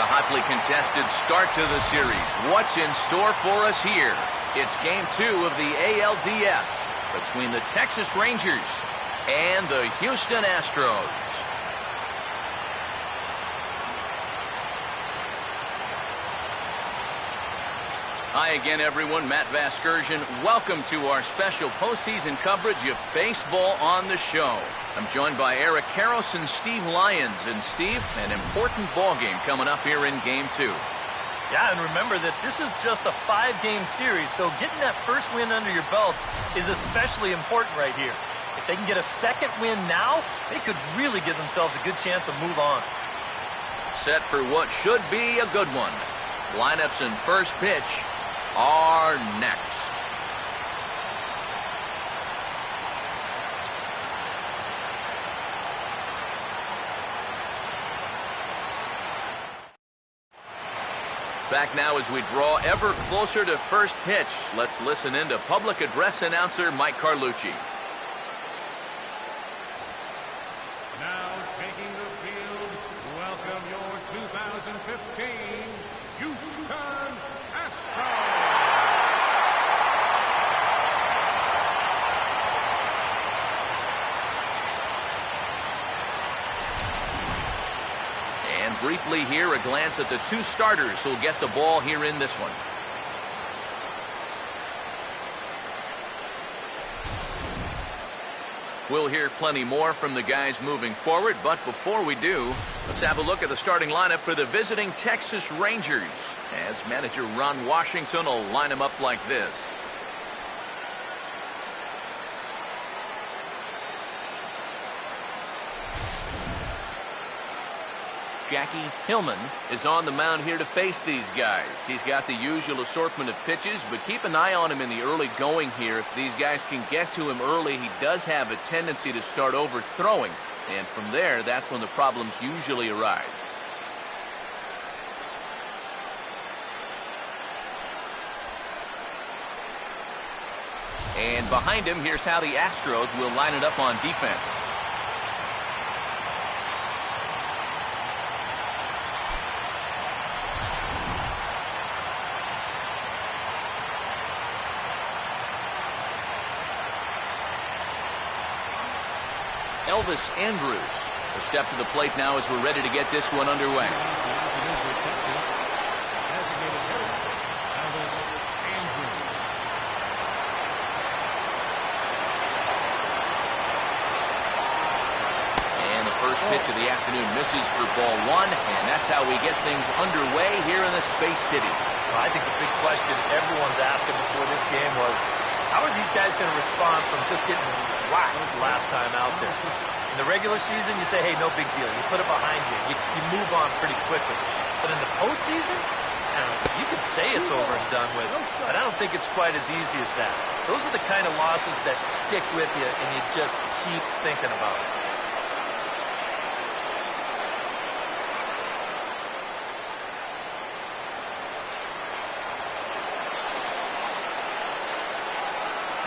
a hotly contested start to the series. What's in store for us here? It's Game 2 of the ALDS between the Texas Rangers and the Houston Astros. Hi again, everyone. Matt Vasgersian. Welcome to our special postseason coverage of baseball on the show. I'm joined by Eric Karros and Steve Lyons. And Steve, an important ball game coming up here in Game 2. Yeah, and remember that this is just a 5-game series, so getting that first win under your belts is especially important right here. If they can get a second win now, they could really give themselves a good chance to move on. Set for what should be a good one. Lineups and first pitch are next. Back now as we draw ever closer to first pitch. Let's listen in to public address announcer Mike Carlucci. Now taking the field, welcome your 2015 Houston Astros. And briefly here, a glance at the two starters who'll get the ball here in this one. We'll hear plenty more from the guys moving forward, but before we do, let's have a look at the starting lineup for the visiting Texas Rangers, as manager Ron Washington will line them up like this. Jackie Hillman is on the mound here to face these guys. He's got the usual assortment of pitches, but keep an eye on him in the early going here. If these guys can get to him early, he does have a tendency to start overthrowing, and from there, that's when the problems usually arise. And behind him, here's how the Astros will line it up on defense. Elvis Andrews will step to the plate now as we're ready to get this one underway. And the first pitch of the afternoon misses for ball one, and that's how we get things underway here in the Space City. Well, I think the big question everyone's asking before this game was, how are these guys going to respond from just getting whacked last time out there? In the regular season, you say, hey, no big deal. You put it behind you. You move on pretty quickly. But in the postseason, you could say it's over and done with, but I don't think it's quite as easy as that. Those are the kind of losses that stick with you, and you just keep thinking about it.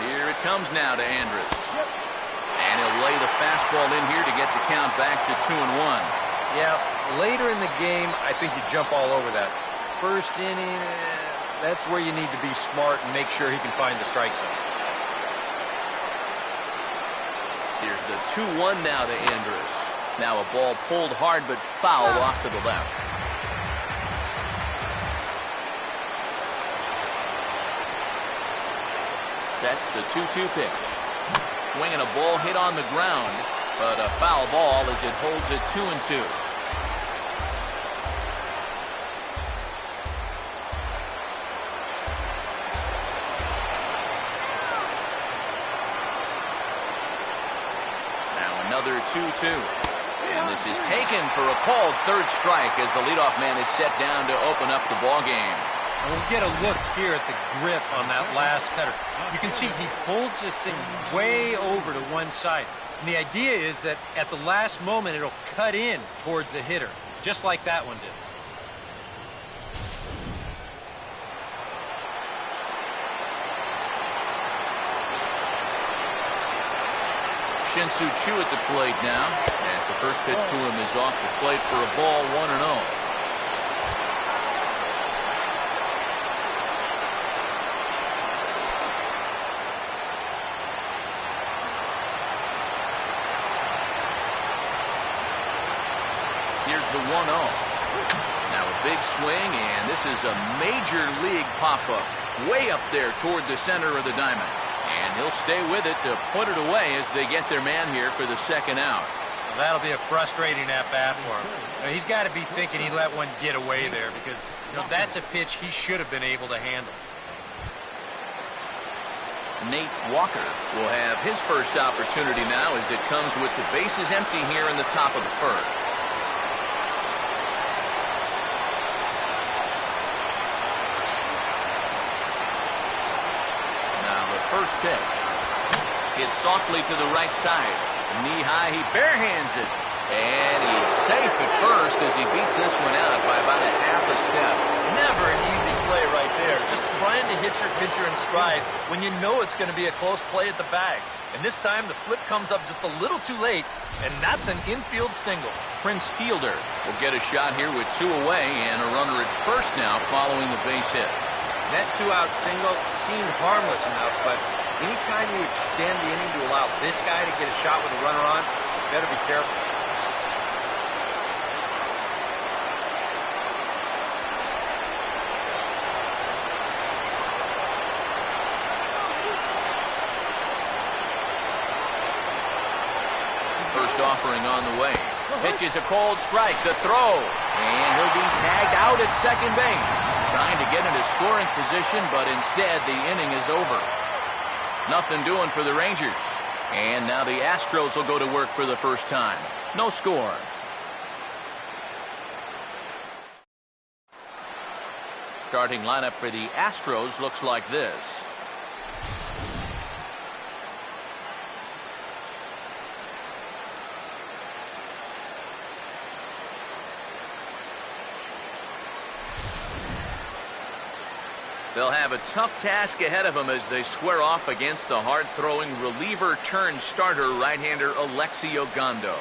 Here it comes now to Andrews. And he'll lay the fastball in here to get the count back to 2-1. Yeah, later in the game, I think you jump all over that. First inning, that's where you need to be smart and make sure he can find the strike zone. Here's the 2-1 now to Andrews. Now a ball pulled hard but fouled off to the left. Sets the 2-2 pitch. Swinging a ball hit on the ground, but a foul ball as it holds it 2-2. Now another 2-2. And this is taken for a called third strike as the leadoff man is set down to open up the ball game. And we'll get a look here at the grip on that last cutter. You can see he holds this thing way over to one side. And the idea is that at the last moment, it'll cut in towards the hitter, just like that one did. Shin-Soo Choo at the plate now, as the first pitch to him is off the plate for a ball, 1-0. Here's the 1-0. Now a big swing, and this is a major league pop-up. Way up there toward the center of the diamond. And he'll stay with it to put it away as they get their man here for the second out. Well, that'll be a frustrating at-bat for him. Now, he's got to be thinking he let one get away there because, that's a pitch he should have been able to handle. Nate Walker will have his first opportunity now as it comes with the bases empty here in the top of the first. Now the first pitch. Hits softly to the right side. Knee high, he barehands it. And he's safe at first as he beats this one out by about a half a step. Never an easy play right there. Just trying to hit your pitcher in stride when you know it's going to be a close play at the bag. And this time the flip comes up just a little too late, and that's an infield single. Prince Fielder will get a shot here with 2 away and a runner at first now following the base hit. That 2-out single seemed harmless enough, but anytime you extend the inning to allow this guy to get a shot with a runner on, you better be careful. First offering on the way. Pitches a cold strike. The throw. And he'll be tagged out at second base. Trying to get into scoring position, but instead the inning is over. Nothing doing for the Rangers. And now the Astros will go to work for the first time. No score. Starting lineup for the Astros looks like this. They'll have a tough task ahead of them as they square off against the hard-throwing reliever-turned-starter right-hander Alexi Ogando.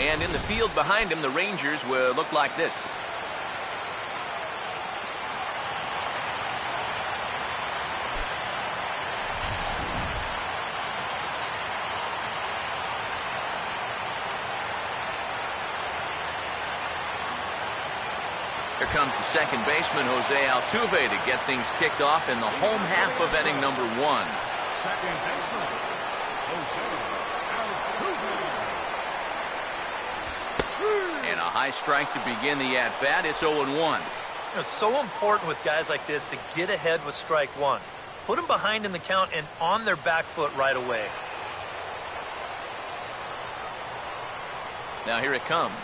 And in the field behind him, the Rangers will look like this. Here comes the second baseman, Jose Altuve, to get things kicked off in the home half of inning number 1. Second baseman, Jose Altuve. And a high strike to begin the at-bat. It's 0-1. It's so important with guys like this to get ahead with strike one. Put them behind in the count and on their back foot right away. Now here it comes.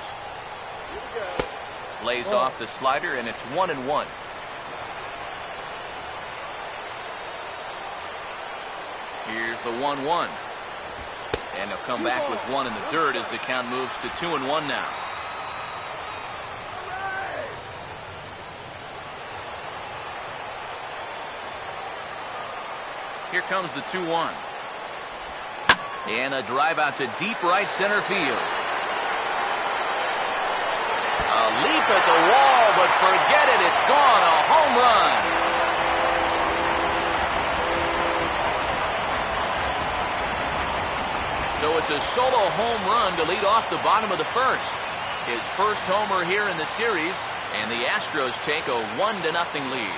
Lays off the slider, and it's 1-1. Here's the 1-1. And he'll come back with 1 in the dirt as the count moves to 2-1 now. Here comes the 2-1. And a drive out to deep right center field. A leap at the wall, but forget it. It's gone. A home run. So it's a solo home run to lead off the bottom of the first. His first homer here in the series, and the Astros take a 1-0 lead.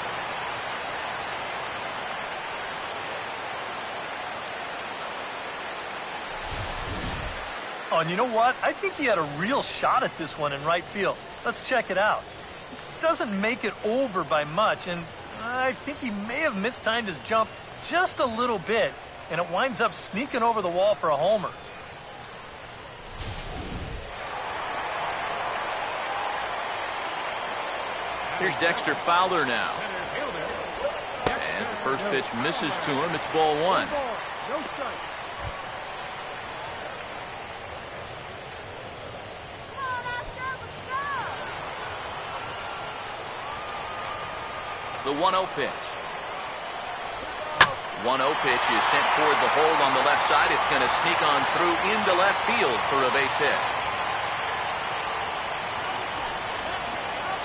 Oh, and you know what? I think he had a real shot at this one in right field. Let's check it out. This doesn't make it over by much, and I think he may have mistimed his jump just a little bit, and it winds up sneaking over the wall for a homer. Here's Dexter Fowler now. As the first pitch misses to him, it's ball 1. No strike. The 1-0 pitch. 1-0 pitch is sent toward the hold on the left side. It's going to sneak on through into left field for a base hit.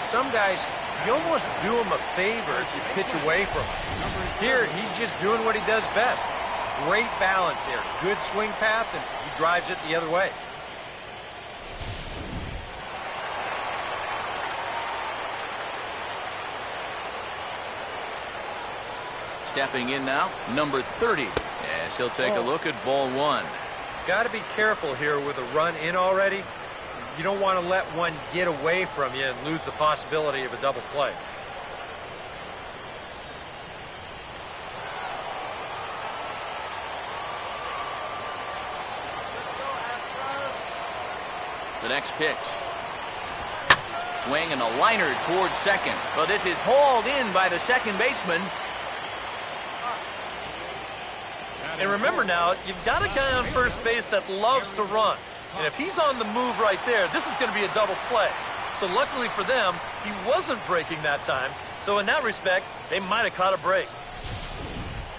some guys, you almost do them a favor if you pitch away from him. Here, he's just doing what he does best. Great balance there. Good swing path, and he drives it the other way. Stepping in now, number 30, as he'll take a look at ball one. Got to be careful here with a run in already. You don't want to let one get away from you and lose the possibility of a double play. The next pitch. Swing and a liner towards second. But this is hauled in by the second baseman. And remember now, you've got a guy on first base that loves to run. And if he's on the move right there, this is going to be a double play. So luckily for them, he wasn't breaking that time. So in that respect, they might have caught a break.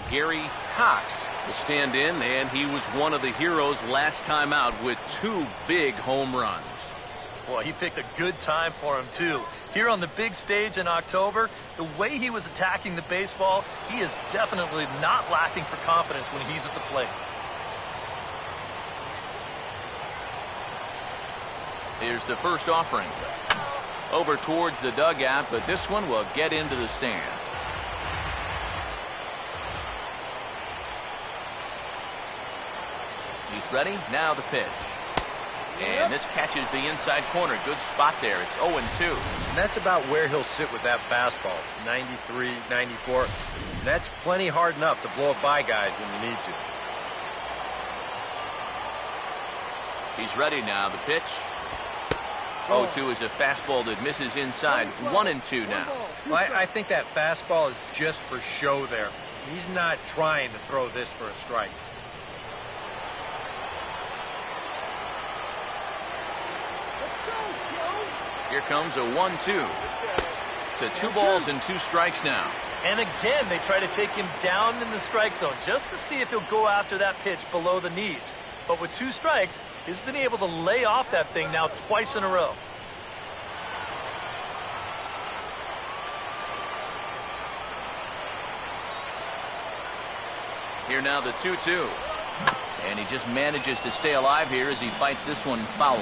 Gary Cox will stand in, and he was one of the heroes last time out with 2 big home runs. Well, he picked a good time for him, too. Here on the big stage in October, the way he was attacking the baseball, he is definitely not lacking for confidence when he's at the plate. Here's the first offering. Over towards the dugout, but this one will get into the stands. He's ready. Now the pitch. And this catches the inside corner. Good spot there. It's 0-2. And that's about where he'll sit with that fastball. 93, 94. That's plenty hard enough to blow it by guys when you need to. He's ready now. The pitch. 0-2 is a fastball that misses inside. 1-2 now. Well, I think that fastball is just for show there. He's not trying to throw this for a strike. Here comes a 1-2. To 2 balls and 2 strikes now. And again, they try to take him down in the strike zone just to see if he'll go after that pitch below the knees. But with 2 strikes, he's been able to lay off that thing now twice in a row. Here now the 2-2. And he just manages to stay alive here as he fights this one foul.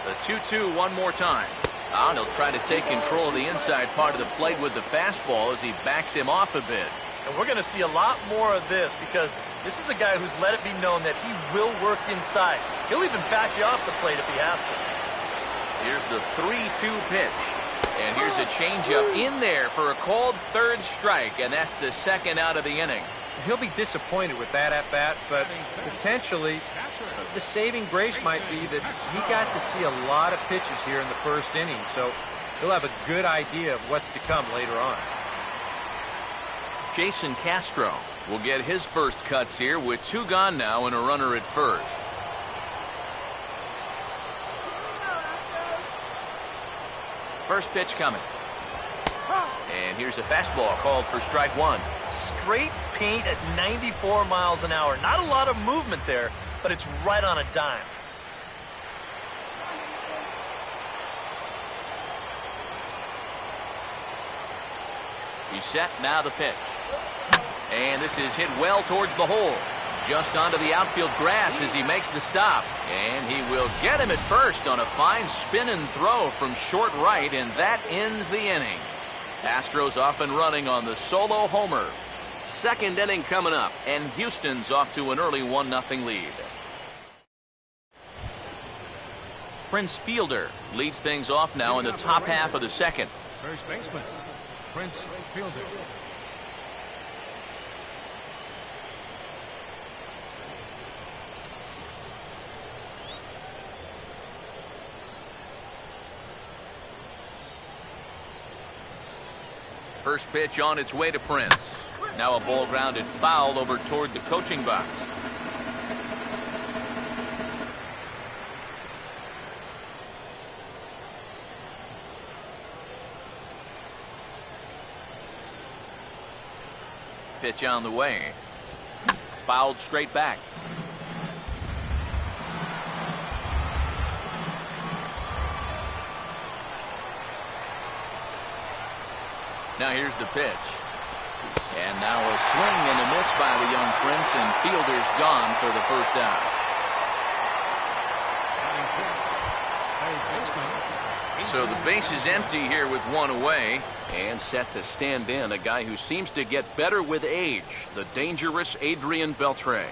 The 2-2 one more time. And he'll try to take control of the inside part of the plate with the fastball as he backs him off a bit. And we're going to see a lot more of this because this is a guy who's let it be known that he will work inside. He'll even back you off the plate if he has to. Here's the 3-2 pitch. And here's a changeup in there for a called 3rd strike, and that's the 2nd out of the inning. He'll be disappointed with that at bat, but potentially the saving grace might be that he got to see a lot of pitches here in the 1st inning, so he'll have a good idea of what's to come later on. Jason Castro will get his first cuts here with 2 gone now and a runner at first. First pitch coming. And here's a fastball called for strike 1. Straight paint at 94 miles an hour. Not a lot of movement there, but it's right on a dime. He's set, now the pitch. And this is hit well towards the hole. Just onto the outfield grass as he makes the stop. And he will get him at first on a fine spin and throw from short right, and that ends the inning. Astros off and running on the solo homer. 2nd inning coming up, and Houston's off to an early 1-0 lead. Prince Fielder leads things off now in the top half of the 2nd. First baseman, Prince Fielder. First pitch on its way to Prince. Now a ball grounded foul over toward the coaching box. Pitch on the way. fouled straight back. Now here's the pitch. And now a swing and a miss by the young Prince, and fielder's gone for the first out. So the base is empty here with one away, and set to stand in a guy who seems to get better with age, the dangerous Adrian Beltre.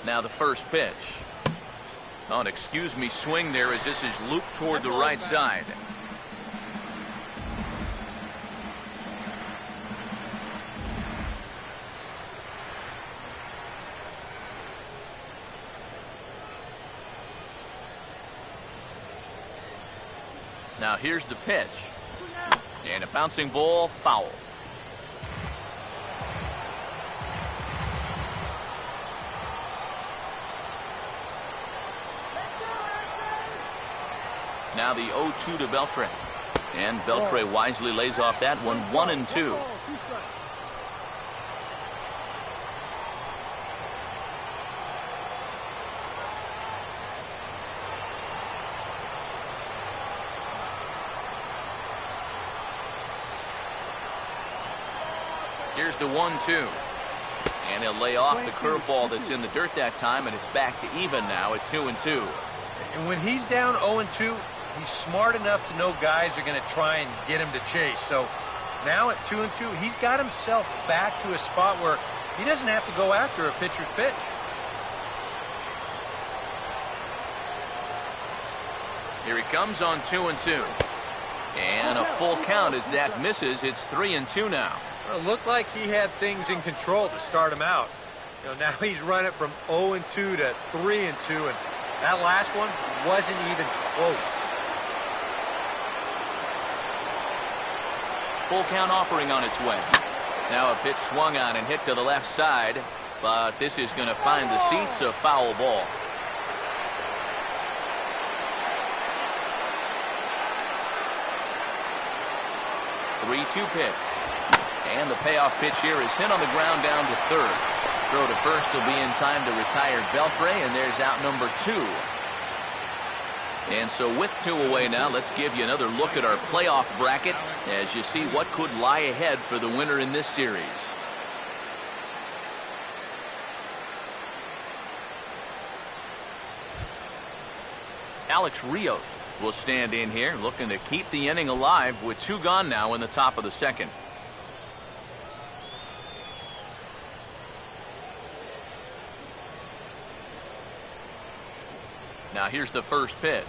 Now the first pitch. Oh, an excuse me swing there as this is looped toward the right side. Now here's the pitch. And a bouncing ball, foul. Now the 0-2 to Beltre. And Beltre wisely lays off that one, 1-2. Here's the 1-2. And he'll lay off the curveball that's in the dirt that time, and it's back to even now at 2-2. And when he's down 0-2, he's smart enough to know guys are going to try and get him to chase. So now at 2-2, he's got himself back to a spot where he doesn't have to go after a pitcher's pitch. Here he comes on 2-2. And a full count as that misses. It's 3-2 now. Well, it looked like he had things in control to start him out. You know, now he's running from 0-2 to 3-2, and that last one wasn't even close. Full count offering on its way. Now a pitch swung on and hit to the left side, but this is going to find the seats, a foul ball. Three-two pitch. And the payoff pitch here is hit on the ground down to third. Throw to first will be in time to retire Beltre, and there's out number 2. And so with 2 away now, let's give you another look at our playoff bracket as you see what could lie ahead for the winner in this series. Alex Rios will stand in here looking to keep the inning alive with 2 gone now in the top of the second. Now here's the first pitch.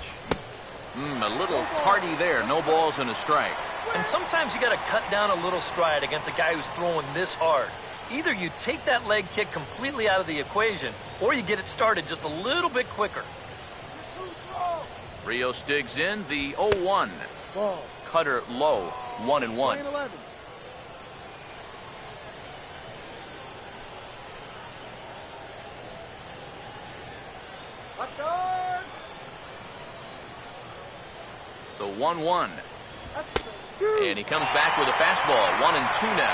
A little tardy there. No balls and a strike. And sometimes you got to cut down a little stride against a guy who's throwing this hard. Either you take that leg kick completely out of the equation, or you get it started just a little bit quicker. Rios digs in the 0-1. Cutter low, 1-1. The 1-1. And he comes back with a fastball, 1-2 now.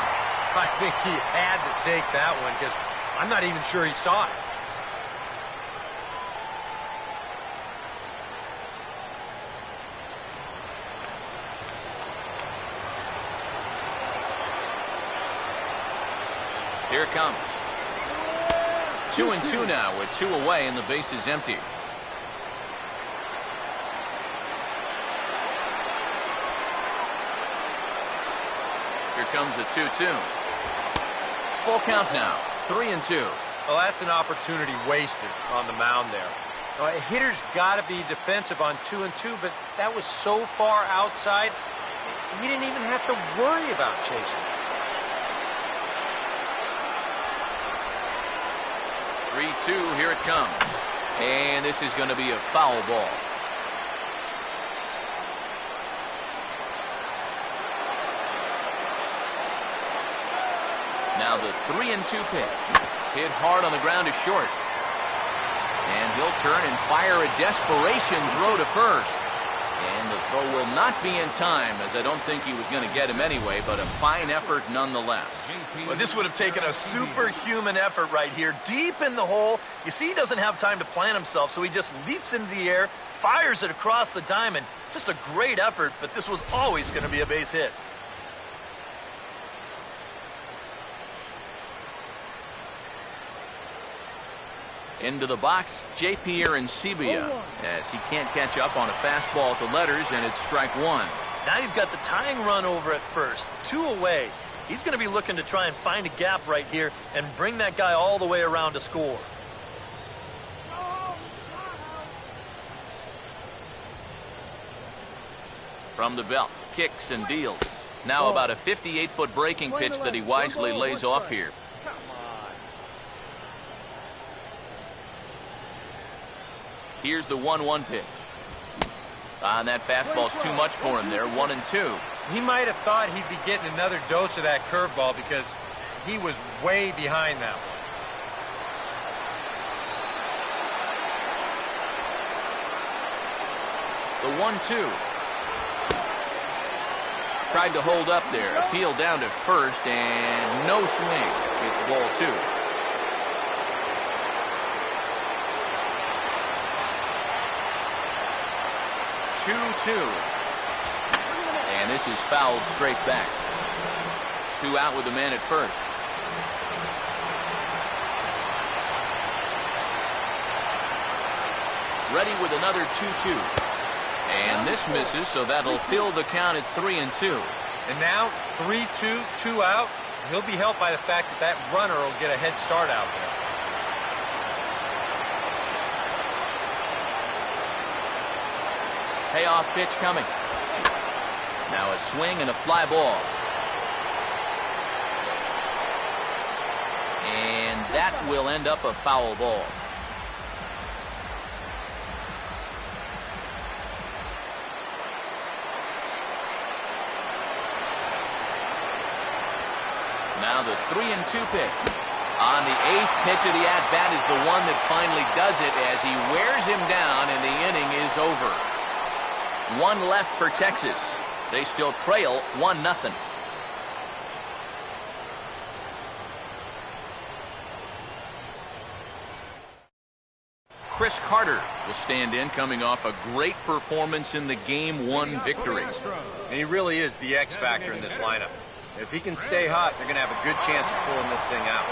I think he had to take that one because I'm not even sure he saw it. Here it comes. 2-2 now with 2 away and the base is empty. Here comes a 2-2. Full count now, 3-2. Well, that's an opportunity wasted on the mound there. A hitter's got to be defensive on 2-2, but that was so far outside, he didn't even have to worry about chasing. 3-2, here it comes. And this is going to be a foul ball. Now the 3-2 pitch. Hit hard on the ground is short. And he'll turn and fire a desperation throw to first. And the throw will not be in time, as I don't think he was going to get him anyway, but a fine effort nonetheless. Well, this would have taken a superhuman effort right here, deep in the hole. You see, he doesn't have time to plant himself, so he just leaps into the air, fires it across the diamond. Just a great effort, but this was always going to be a base hit. Into the box, J.P. Arancibia, as he can't catch up on a fastball at the letters, and it's strike one. Now you've got the tying run over at first, 2 away. He's going to be looking to try and find a gap right here and bring that guy all the way around to score. From the belt, kicks and deals. Now about a 58-foot breaking pitch that he wisely lays off here. Here's the 1-1 pitch. And that fastball's too much for him there, 1-2. He might have thought he'd be getting another dose of that curveball because he was way behind that one. The 1-2. Tried to hold up there, appealed down to first, and no swing. It's ball 2. And this is fouled straight back. 2 out with the man at first. Ready with another 2-2. And this misses, so that'll fill the count at 3-2. And now 3-2, 2 out. He'll be helped by the fact that that runner will get a head start out there. Payoff pitch coming. Now a swing and a fly ball. And that will end up a foul ball. Now the 3-2 pitch. On the 8th pitch of the at-bat is the one that finally does it as he wears him down and the inning is over. 1 left for Texas. They still trail 1-0. Chris Carter will stand in, coming off a great performance in the Game 1 victory. And he really is the X factor in this lineup. If he can stay hot, they're going to have a good chance of pulling this thing out.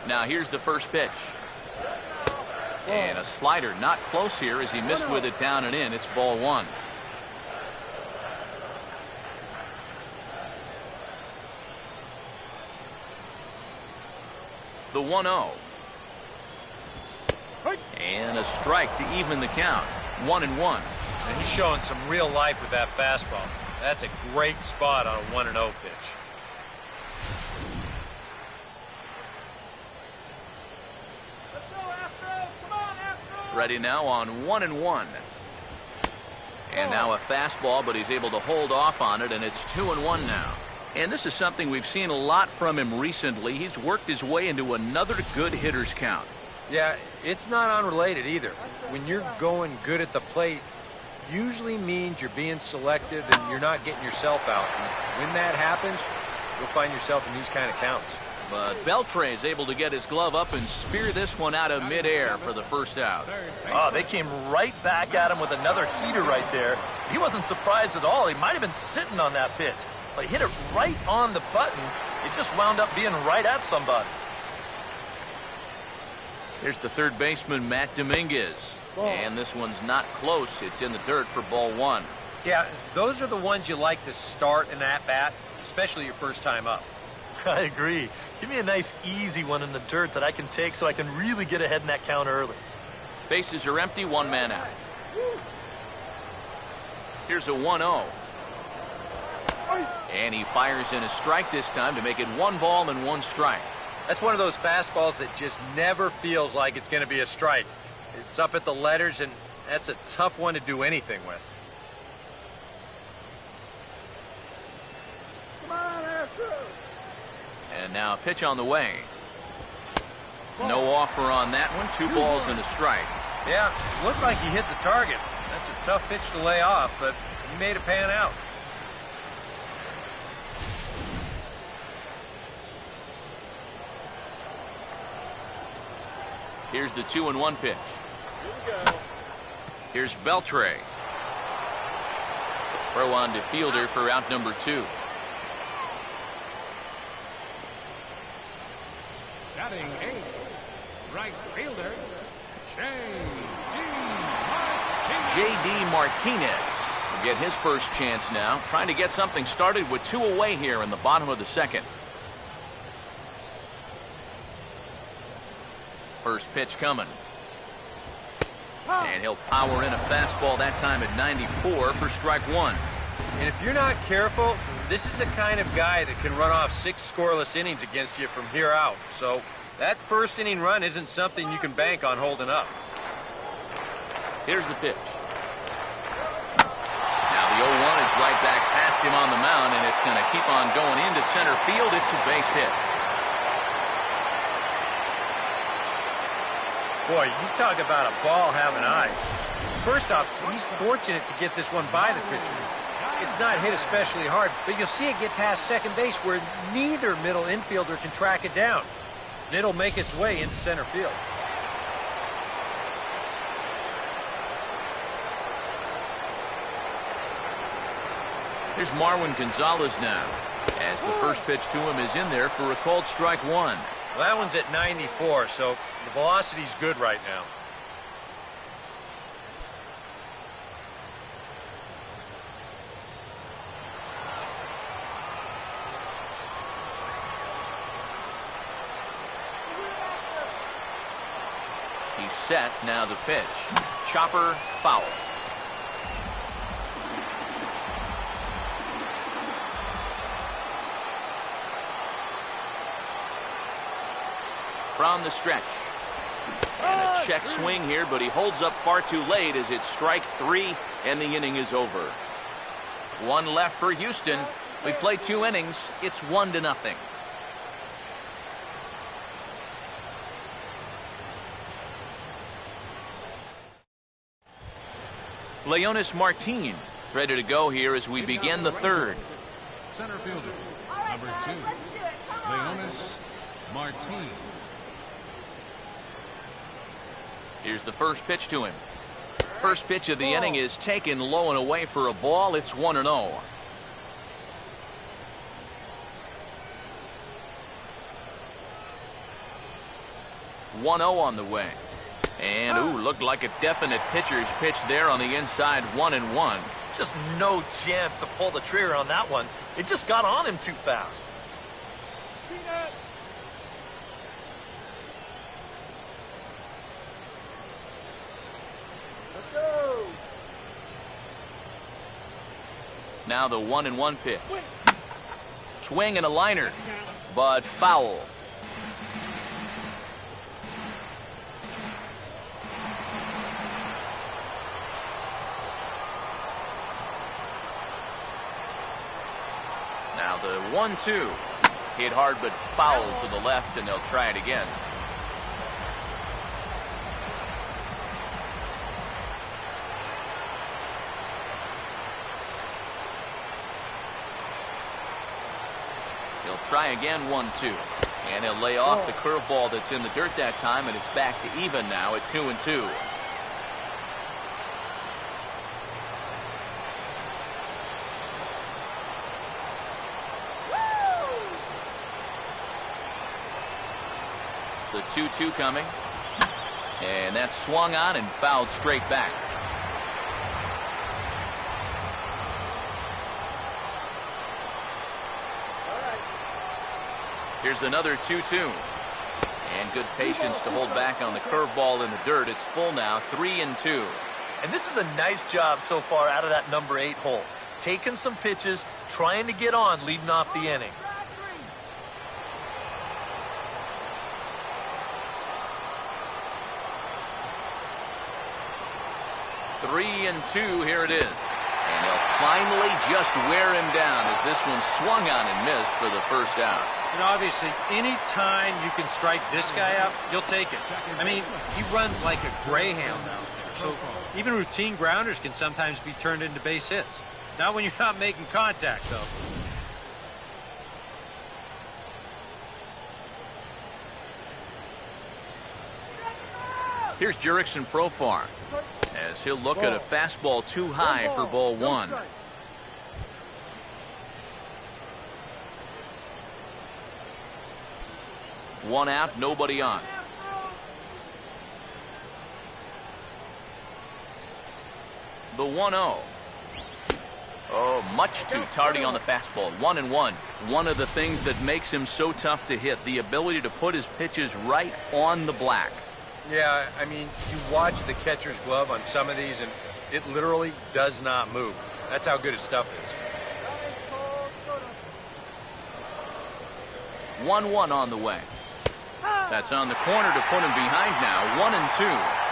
Now here's the first pitch. And a slider not close here as he missed with it down and in. It's ball 1. The 1-0. And a strike to even the count. 1-1. And he's showing some real life with that fastball. That's a great spot on a 1-0 pitch. Ready now on 1-1. And now a fastball, but he's able to hold off on it, and it's 2-1 now. And this is something we've seen a lot from him recently. He's worked his way into another good hitter's count. Yeah, it's not unrelated either. When you're going good at the plate, usually means you're being selective and you're not getting yourself out. And when that happens, you'll find yourself in these kind of counts. But Beltre is able to get his glove up and spear this one out of midair for the first out. Oh, they came right back at him with another heater right there. He wasn't surprised at all. He might have been sitting on that pitch. But he hit it right on the button. It just wound up being right at somebody. Here's the third baseman, Matt Dominguez. And this one's not close. It's in the dirt for ball 1. Yeah, those are the ones you like to start an at-bat, especially your first time up. I agree. Give me a nice, easy one in the dirt that I can take so I can really get ahead in that count early. Bases are empty, 1 man out. Here's a 1-0. And he fires in a strike this time to make it 1 ball and 1 strike. That's one of those fastballs that just never feels like it's going to be a strike. It's up at the letters, and that's a tough one to do anything with. And now a pitch on the way. No offer on that one. 2 balls and a strike. Yeah, looked like he hit the target. That's a tough pitch to lay off, but he made it pan out. Here's the 2-1 pitch. Here's Beltre. Throw on to fielder for out number 2. Batting 8th, right fielder, J.D. Martinez will get his first chance now, trying to get something started with 2 away here in the bottom of the 2nd. First pitch coming. And he'll power in a fastball that time at 94 for strike 1. And if you're not careful, this is the kind of guy that can run off 6 scoreless innings against you from here out. So that first inning run isn't something you can bank on holding up. Here's the pitch. Now the 0-1 is right back past him on the mound, and it's going to keep on going into center field. It's a base hit. Boy, you talk about a ball having eyes. First off, he's fortunate to get this one by the pitcher. It's not hit especially hard, but you'll see it get past second base where neither middle infielder can track it down. And it'll make its way into center field. Here's Marwin Gonzalez now, as the first pitch to him is in there for a called strike 1. Well, that one's at 94, so the velocity's good right now. He's set. Now the pitch. Chopper foul. From the stretch. And a check swing here, but he holds up far too late as it's strike 3 and the inning is over. 1 left for Houston. We play 2 innings. It's 1-0. Leonis Martin is ready to go here as we begin the 3rd. Center fielder, number 2, Leonis Martin. Here's the first pitch to him. First pitch of the inning is taken low and away for a ball. It's 1-0. 1-0 on the way. And, ooh, looked like a definite pitcher's pitch there on the inside, 1-1. Just no chance to pull the trigger on that one. It just got on him too fast. Let's go. Now the 1-1 pitch. Swing and a liner, but foul. Now the 1-2. Hit hard but foul to the left, and they'll try it again. He'll try again, 1-2. And he'll lay off the curveball that's in the dirt that time, and it's back to even now at 2-2. The 2-2 coming. And that's swung on and fouled straight back. Here's another 2-2. And good patience to hold back on the curveball in the dirt. It's full now, 3-2. And this is a nice job so far out of that number 8 hole. Taking some pitches, trying to get on, leading off the inning. 3-2, here it is. And they'll finally just wear him down as this one swung on and missed for the first out. And obviously, any time you can strike this guy out, you'll take it. I mean, he runs like a greyhound out there. So even routine grounders can sometimes be turned into base hits. Not when you're not making contact, though. Here's Jurickson Profar as he'll look at a fastball too high for ball one. One out, nobody on. The 1-0. Oh, much too tardy on the fastball. 1-1. One of the things that makes him so tough to hit, the ability to put his pitches right on the black. Yeah, I mean, you watch the catcher's glove on some of these, and it literally does not move. That's how good his stuff is. 1-1 on the way. That's on the corner to put him behind now. 1-2.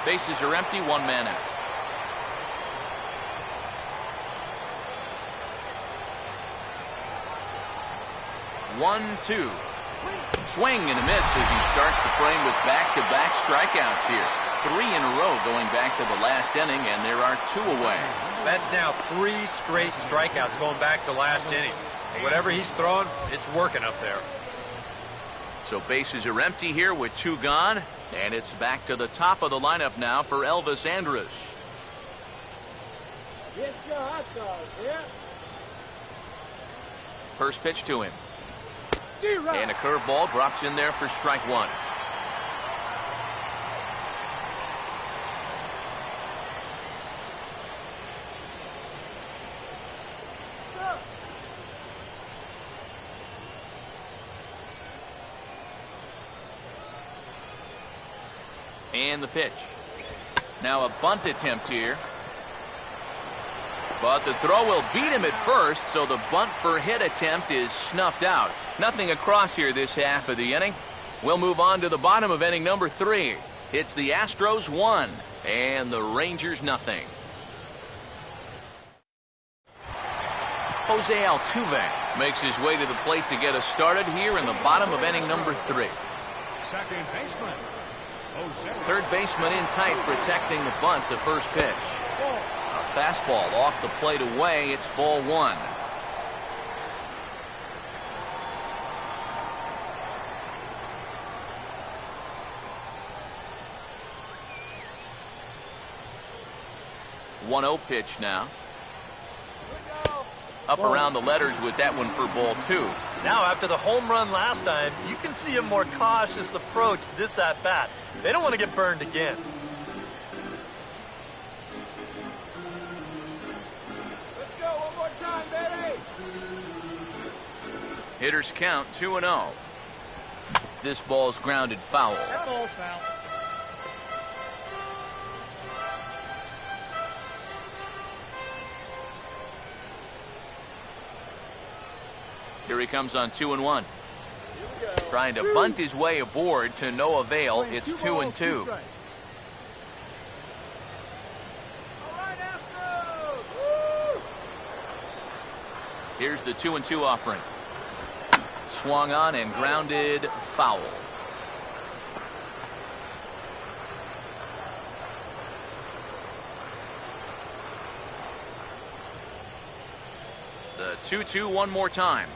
Bases are empty, one man out. One, two. Swing and a miss as he starts the frame with back-to-back strikeouts here. 3 in a row going back to the last inning, and there are 2 away. That's now 3 straight strikeouts going back to last inning. Whatever he's throwing, it's working up there. So bases are empty here with 2 gone, and it's back to the top of the lineup now for Elvis Andrus. First pitch to him. And a curveball drops in there for strike 1. And the pitch. Now a bunt attempt here. But the throw will beat him at first, so the bunt for hit attempt is snuffed out. Nothing across here this half of the inning. We'll move on to the bottom of inning number 3. It's the Astros 1 and the Rangers nothing. Jose Altuve makes his way to the plate to get us started here in the bottom of inning number 3. Second baseman, Jose. Third baseman in tight, protecting the bunt, the first pitch. A fastball off the plate away. It's ball 1. One 1-0 pitch now. Up around the letters with that one for ball 2. Now, after the home run last time, you can see a more cautious approach this at-bat. They don't want to get burned again. Let's go one more time, baby. Hitters count 2-0. This ball's grounded foul. That ball's foul. Here he comes on 2-1. Trying to bunt his way aboard to no avail. It's 2-2. All right, Astros. Woo! Here's the 2-2 offering. Swung on and grounded foul. The 2-2 one more time.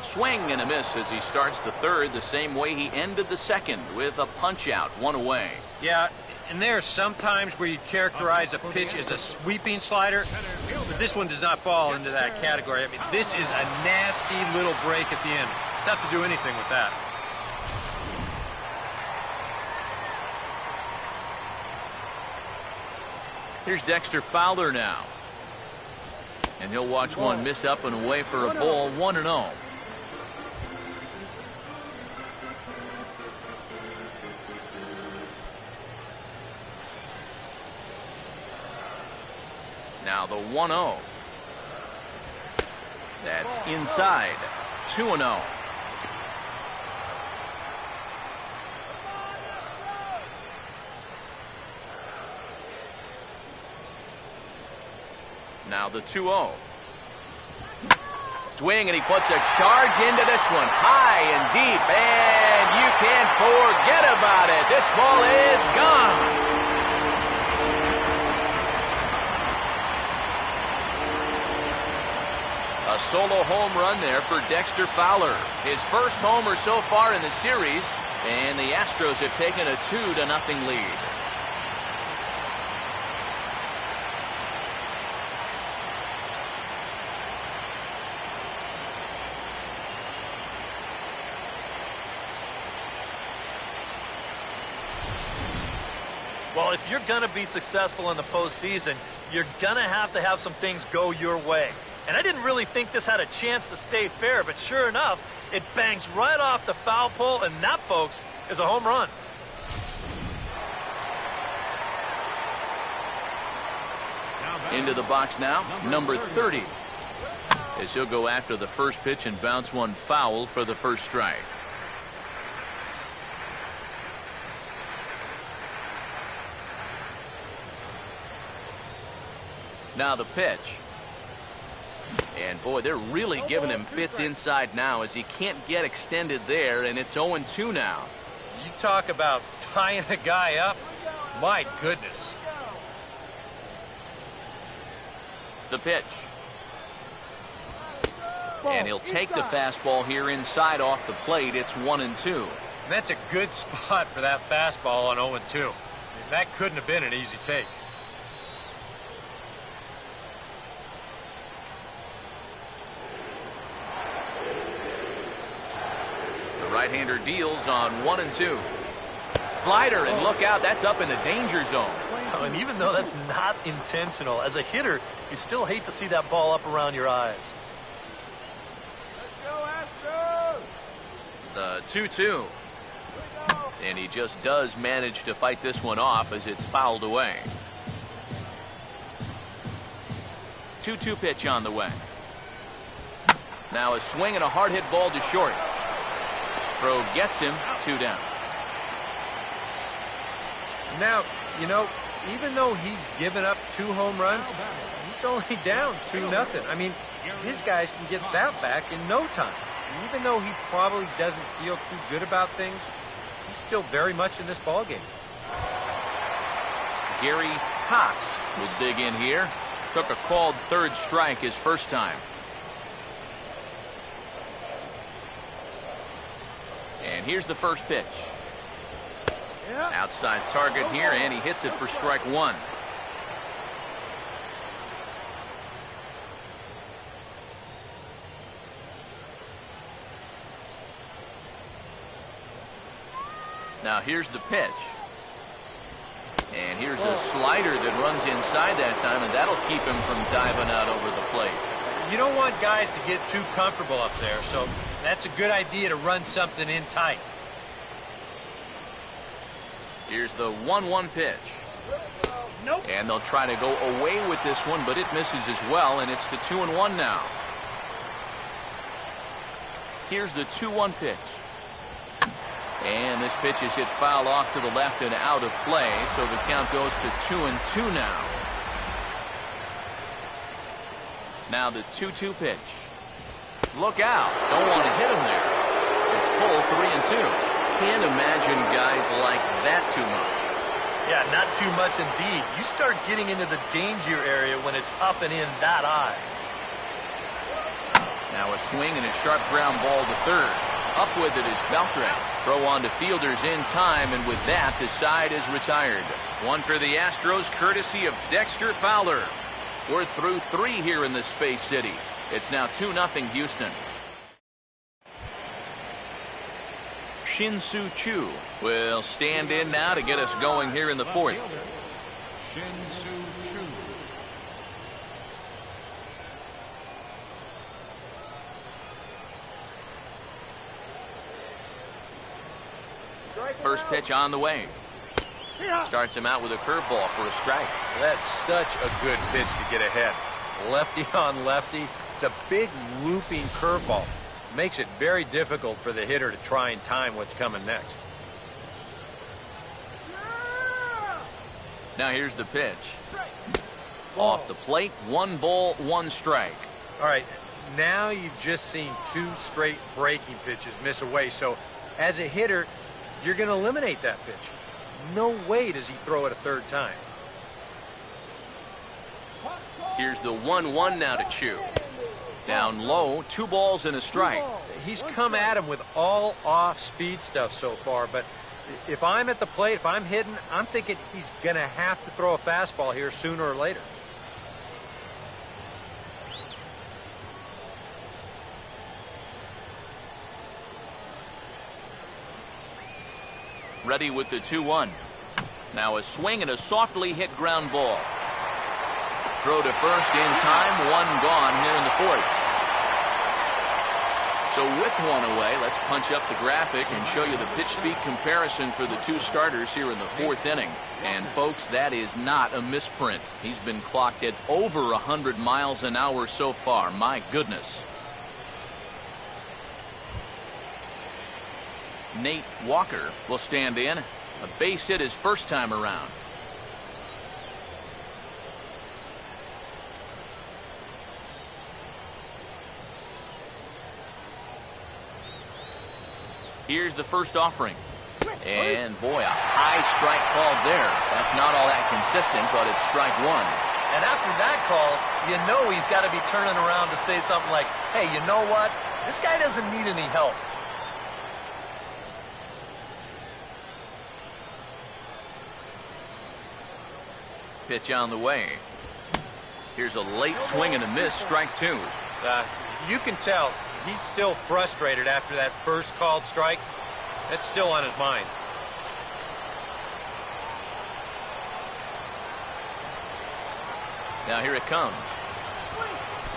Swing and a miss as he starts the third the same way he ended the second with a punch out, 1 away. Yeah, and there are some times where you characterize a pitch as a sweeping slider, but this one does not fall into that category. I mean, this is a nasty little break at the end. Tough to do anything with that. Here's Dexter Fowler now. And he'll watch one miss up and away for a ball, 1-0. Now the 1-0. That's inside. 2-0. Now the 2-0. Swing, and he puts a charge into this one. High and deep, and you can't forget about it. This ball is gone. A solo home run there for Dexter Fowler. His first homer so far in the series, and the Astros have taken a 2-0 lead. Well, if you're going to be successful in the postseason, you're going to have some things go your way. And I didn't really think this had a chance to stay fair, but sure enough, it bangs right off the foul pole, and that, folks, is a home run. Into the box now, number 30. As he'll go after the first pitch and bounce one foul for the first strike. Now the pitch. And boy, they're really giving him fits inside now as he can't get extended there, and it's 0-2 now. You talk about tying a guy up. My goodness. The pitch. And he'll take the fastball here inside off the plate. It's 1-2. And that's a good spot for that fastball on 0-2. That couldn't have been an easy take. Right-hander deals on 1-2. Slider, and look out, that's up in the danger zone. And even though that's not intentional, as a hitter, you still hate to see that ball up around your eyes. The 2-2. And he just does manage to fight this one off as it's fouled away. 2-2 pitch on the way. Now a swing and a hard hit ball to short. Throw gets him 2 down. Now, you know, even though he's given up 2 home runs, he's only down 2-0. I mean, his guys can get that back in no time. And even though he probably doesn't feel too good about things, he's still very much in this ballgame. Gary Cox will dig in here. Took a called third strike his first time. And here's the first pitch. Outside target here, and he hits it for strike 1. Now here's the pitch. And here's a slider that runs inside that time, and that'll keep him from diving out over the plate. You don't want guys to get too comfortable up there, so that's a good idea to run something in tight. Here's the 1-1 pitch. Nope. And they'll try to go away with this one, but it misses as well, and it's to 2-1 now. Here's the 2-1 pitch. And this pitch is hit foul off to the left and out of play, so the count goes to 2-2 now. Now the 2-2 pitch. Look out. Don't want to hit him there. It's full 3-2. Can't imagine guys like that too much. Yeah, not too much indeed. You start getting into the danger area when it's up and in that high. Now a swing and a sharp ground ball to third. Up with it is Beltran. Throw on to fielders in time, and with that, the side is retired. One for the Astros, courtesy of Dexter Fowler. We're through 3 here in the Space City. It's now 2-0 Houston. Shin-Soo Choo will stand in now to get us going here in the 4th. Shin-Soo Choo. First pitch on the way. Starts him out with a curveball for a strike. That's such a good pitch to get ahead. Lefty on lefty. It's a big looping curveball. Makes it very difficult for the hitter to try and time what's coming next. Now here's the pitch. Off the plate, 1 ball, 1 strike. All right, now you've just seen 2 straight breaking pitches miss away. So as a hitter, you're going to eliminate that pitch. No way does he throw it a 3rd time. Here's the 1-1 now to Chew. Down low, 2 balls and a strike. He's come at him with all off-speed stuff so far, but if I'm at the plate, if I'm hitting, I'm thinking he's going to have to throw a fastball here sooner or later. Ready with the 2-1. Now a swing and a softly hit ground ball. Throw to first in time, 1 gone here in the 4th. So with 1 away, let's punch up the graphic and show you the pitch speed comparison for the 2 starters here in the 4th inning. And folks, that is not a misprint. He's been clocked at over 100 miles an hour so far. My goodness. Nate Walker will stand in. A base hit his first time around. Here's the first offering. And boy, a high strike called there. That's not all that consistent, but it's strike 1. And after that call, you know he's got to be turning around to say something like, hey, you know what? This guy doesn't need any help. Pitch on the way. Here's a late swing and a miss, strike 2. You can tell he's still frustrated after that first called strike. That's still on his mind. Now here it comes.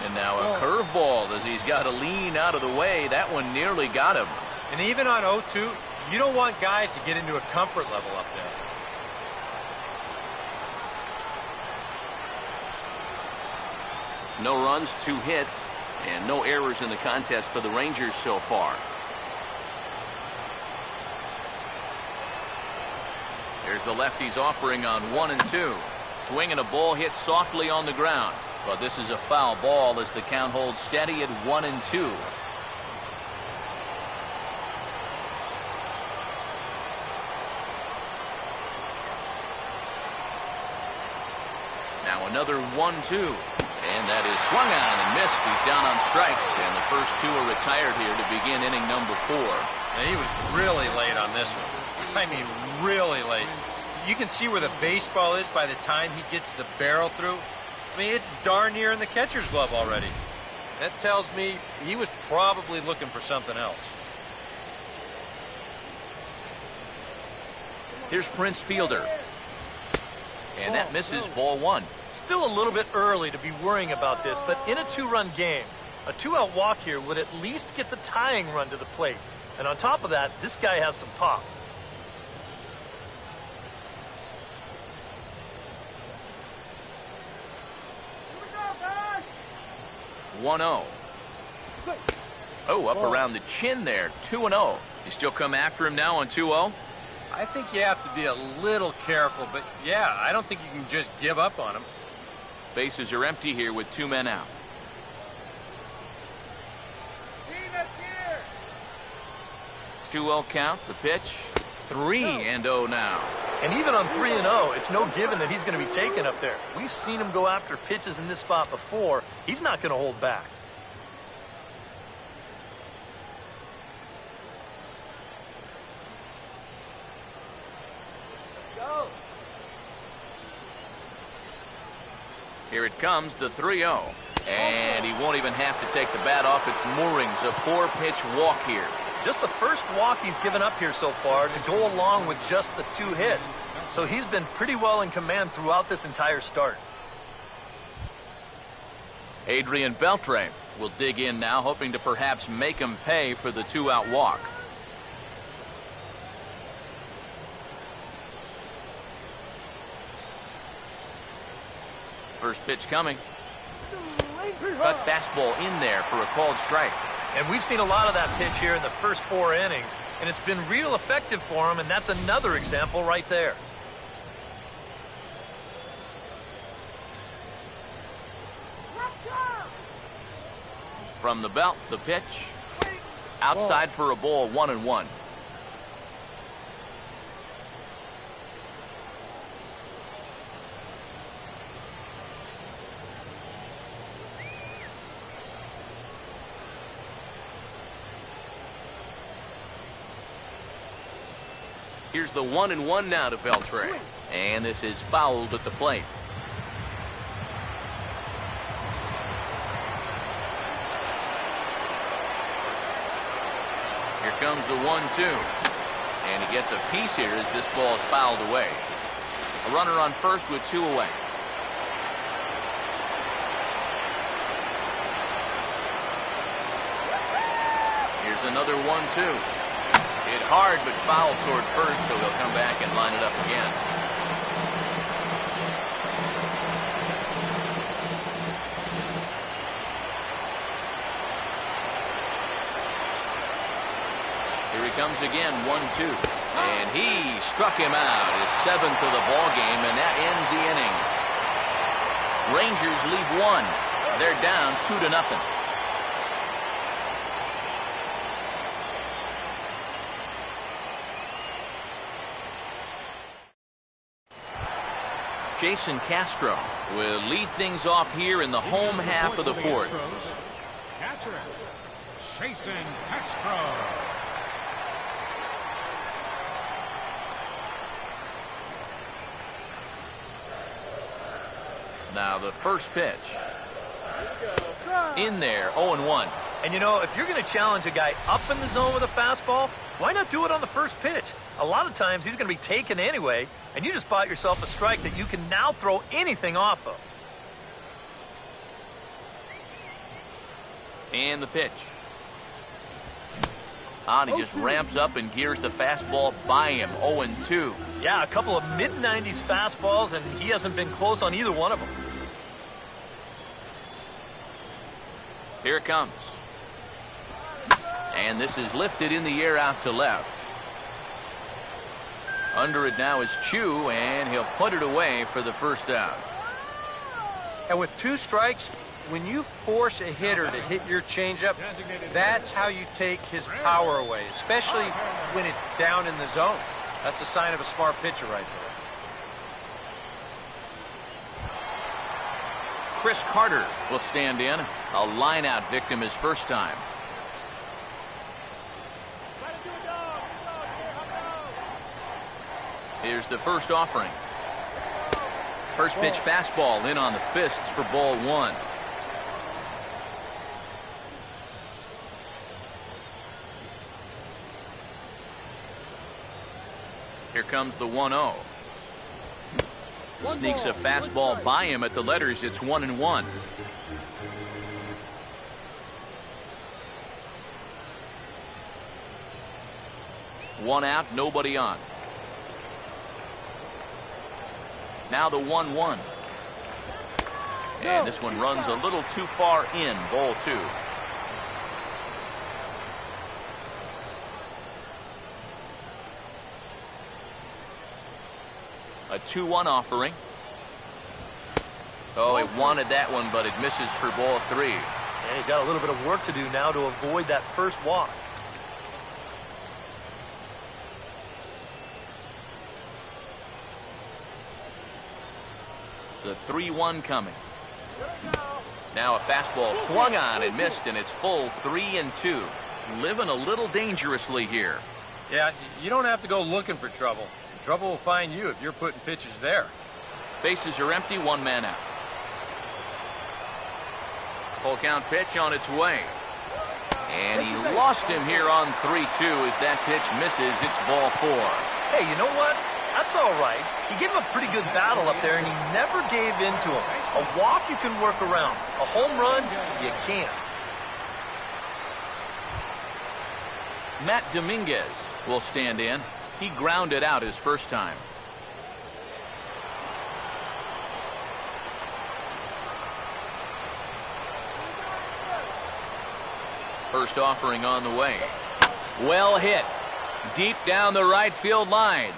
And now a curveball as he's got to lean out of the way. That one nearly got him. And even on 0-2, you don't want guys to get into a comfort level up there. No runs, 2 hits, and no errors in the contest for the Rangers so far. There's the lefty's offering on 1 and 2. Swing and a ball hit softly on the ground. But this is a foul ball as the count holds steady at 1 and 2. Now another 1-2. And that is swung on and missed. He's down on strikes, and the first 2 are retired here to begin inning number 4. And he was really late on this one. I mean, really late. You can see where the baseball is by the time he gets the barrel through. I mean, it's darn near in the catcher's glove already. That tells me he was probably looking for something else. Here's Prince Fielder. And that misses, ball 1. Still a little bit early to be worrying about this, but in a 2-run game, a 2-out walk here would at least get the tying run to the plate. And on top of that, this guy has some pop. Here we go, 1-0. Oh, up around the chin there. 2-0. You still come after him now on 2-0? I think you have to be a little careful, but yeah, I don't think you can just give up on him. Bases are empty here with 2 men out. Gina, here. 2-0 count, the pitch. 3-0 now. And even on 3-0, it's no given that he's going to be taken up there. We've seen him go after pitches in this spot before. He's not going to hold back. Go. Here it comes, the 3-0. And he won't even have to take the bat off its moorings. A 4-pitch walk here. Just the first walk he's given up here so far to go along with just the 2 hits. So he's been pretty well in command throughout this entire start. Adrian Beltre will dig in now, hoping to perhaps make him pay for the 2-out walk. First pitch coming. Cut fastball in there for a called strike. And we've seen a lot of that pitch here in the first 4 innings, and it's been real effective for him, and that's another example right there. From the belt, the pitch. Outside for a ball, 1-1. Here's the 1-1 now to Beltre. And this is fouled at the plate. Here comes the 1-2. And he gets a piece here as this ball is fouled away. A runner on first with 2 away. Here's another 1-2. Hit hard but fouled toward first, so he'll come back and line it up again. Here he comes again, 1-2. And he struck him out, his 7th of the ball game, and that ends the inning. Rangers leave 1. They're down 2-0. Jason Castro will lead things off here in the home half of the fourth. Catcher, Jason Castro. Now the first pitch. In there, 0-1. And you know, if you're going to challenge a guy up in the zone with a fastball, why not do it on the first pitch? A lot of times he's going to be taken anyway, and you just bought yourself a strike that you can now throw anything off of. And the pitch. And he just ramps up and gears the fastball by him, 0-2. Yeah, a couple of mid-90s fastballs, and he hasn't been close on either one of them. Here it comes. And this is lifted in the air out to left. Under it now is Chu, and he'll put it away for the first out. And with 2 strikes, when you force a hitter to hit your changeup, that's how you take his power away, especially when it's down in the zone. That's a sign of a smart pitcher right there. Chris Carter will stand in. A line-out victim his first time. Here's the first offering. First pitch fastball in on the fists for ball 1. Here comes the 1-0. Sneaks a fastball by him at the letters. It's 1-1. One out, nobody on. Now the 1-1. And this one runs a little too far in, ball 2. A 2-1 offering. Oh, he wanted that one, but it misses for ball 3. And he's got a little bit of work to do now to avoid that first walk. The 3-1 coming. Now a fastball swung on and missed, and it's full 3-2. Living a little dangerously here. Yeah, you don't have to go looking for trouble. Trouble will find you if you're putting pitches there. Bases are empty, 1 man out. Full count pitch on its way. And he lost him here on 3-2 as that pitch misses. It's ball 4. Hey, you know what? That's all right. He gave him a pretty good battle up there, and he never gave in to him. A walk you can work around. A home run, you can't. Matt Dominguez will stand in. He grounded out his first time. First offering on the way. Well hit. Deep down the right field line.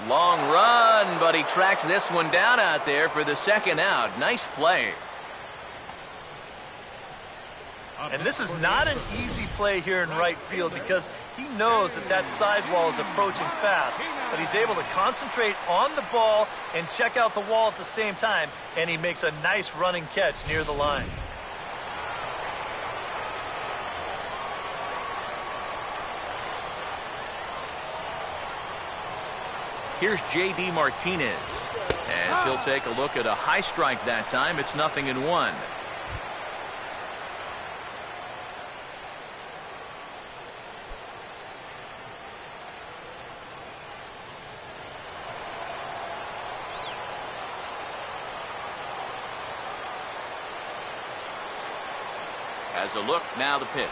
Long run, but he tracks this one down out there for the second out. Nice play. And this is not an easy play here in right field because he knows that that sidewall is approaching fast, but he's able to concentrate on the ball and check out the wall at the same time, and he makes a nice running catch near the line. Here's J.D. Martinez, as he'll take a look at a high strike that time. It's 0-1. As a look, now the pitch.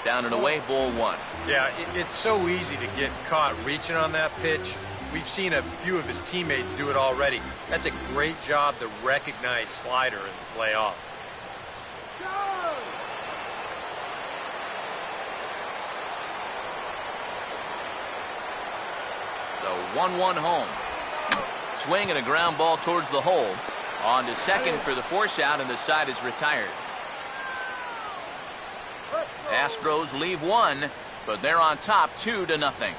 Down and away, ball 1. Yeah, it's so easy to get caught reaching on that pitch. We've seen a few of his teammates do it already. That's a great job to recognize slider and play off. The 1-1 home. Swing and a ground ball towards the hole. On to second for the force out, and the side is retired. Astros leave 1, but they're on top 2-0.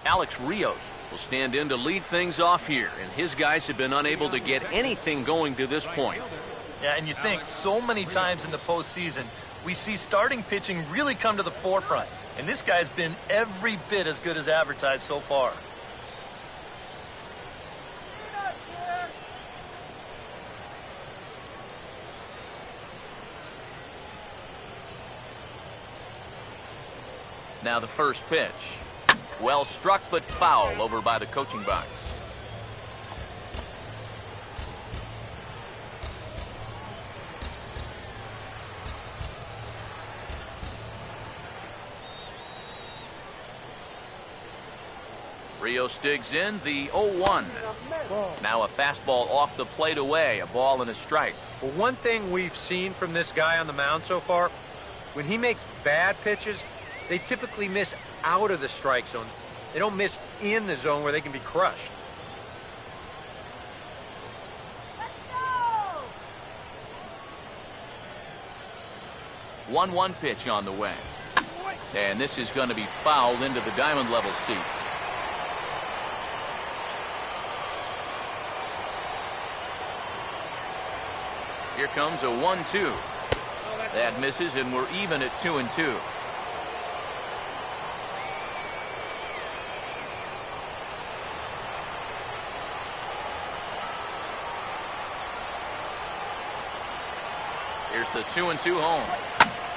Alex Rios will stand in to lead things off here, and his guys have been unable to get anything going to this point. Yeah, and you think so many times in the postseason, we see starting pitching really come to the forefront, and this guy's been every bit as good as advertised so far. Now the first pitch. Well struck, but foul over by the coaching box. Rios digs in, the 0-1. Now a fastball off the plate away, a ball and a strike. Well, one thing we've seen from this guy on the mound so far, when he makes bad pitches, they typically miss out of the strike zone. They don't miss in the zone where they can be crushed. One 1 pitch on the way. And this is going to be fouled into the diamond level seats. Here comes a 1-2. That misses, and we're even at 2-2. Here's the 2-2 home.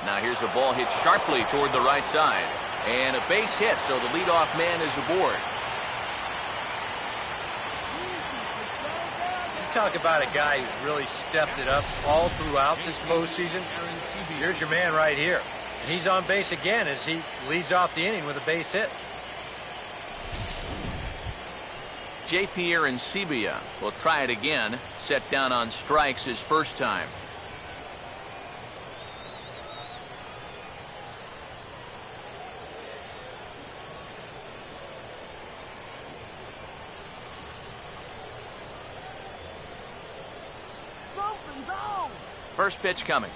Now here's a ball hit sharply toward the right side. And a base hit, so the leadoff man is aboard. You talk about a guy who's really stepped it up all throughout this postseason. Here's your man right here. And he's on base again as he leads off the inning with a base hit. J.P. Arancibia will try it again. Set down on strikes his first time. First pitch coming.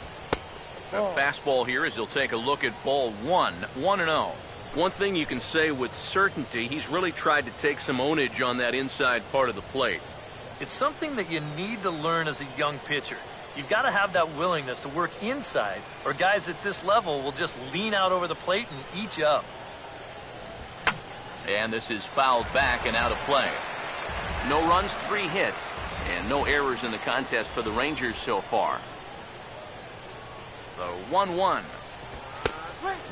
A fastball here as he'll take a look at ball 1, 1-0. One thing you can say with certainty, he's really tried to take some ownage on that inside part of the plate. It's something that you need to learn as a young pitcher. You've got to have that willingness to work inside, or guys at this level will just lean out over the plate and eat you up. And this is fouled back and out of play. No runs, 3 hits, and no errors in the contest for the Rangers so far. The 1-1.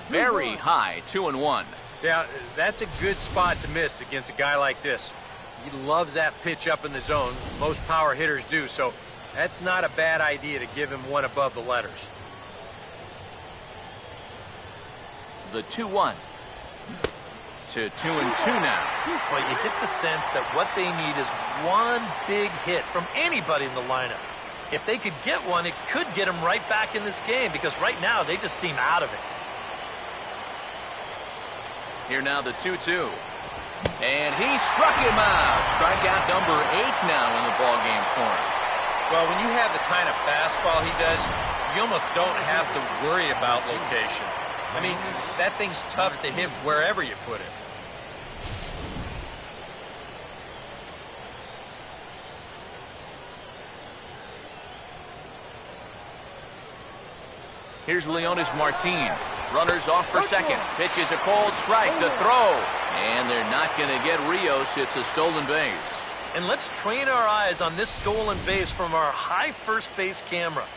Very high, 2-1. Yeah, that's a good spot to miss against a guy like this. He loves that pitch up in the zone. Most power hitters do, so that's not a bad idea to give him one above the letters. The 2-1. To 2-2 now. Well, you get the sense that what they need is one big hit from anybody in the lineup. If they could get one, it could get them right back in this game because right now they just seem out of it. Here now the 2-2. And he struck him out. Strikeout number 8 now in the ballgame for him. Well, when you have the kind of fastball he does, you almost don't have to worry about location. I mean, that thing's tough to hit wherever you put it. Here's Leonis Martin. Runners off for second. Pitch is a cold strike. The throw. And they're not going to get Rios. It's a stolen base. And let's train our eyes on this stolen base from our high first base camera.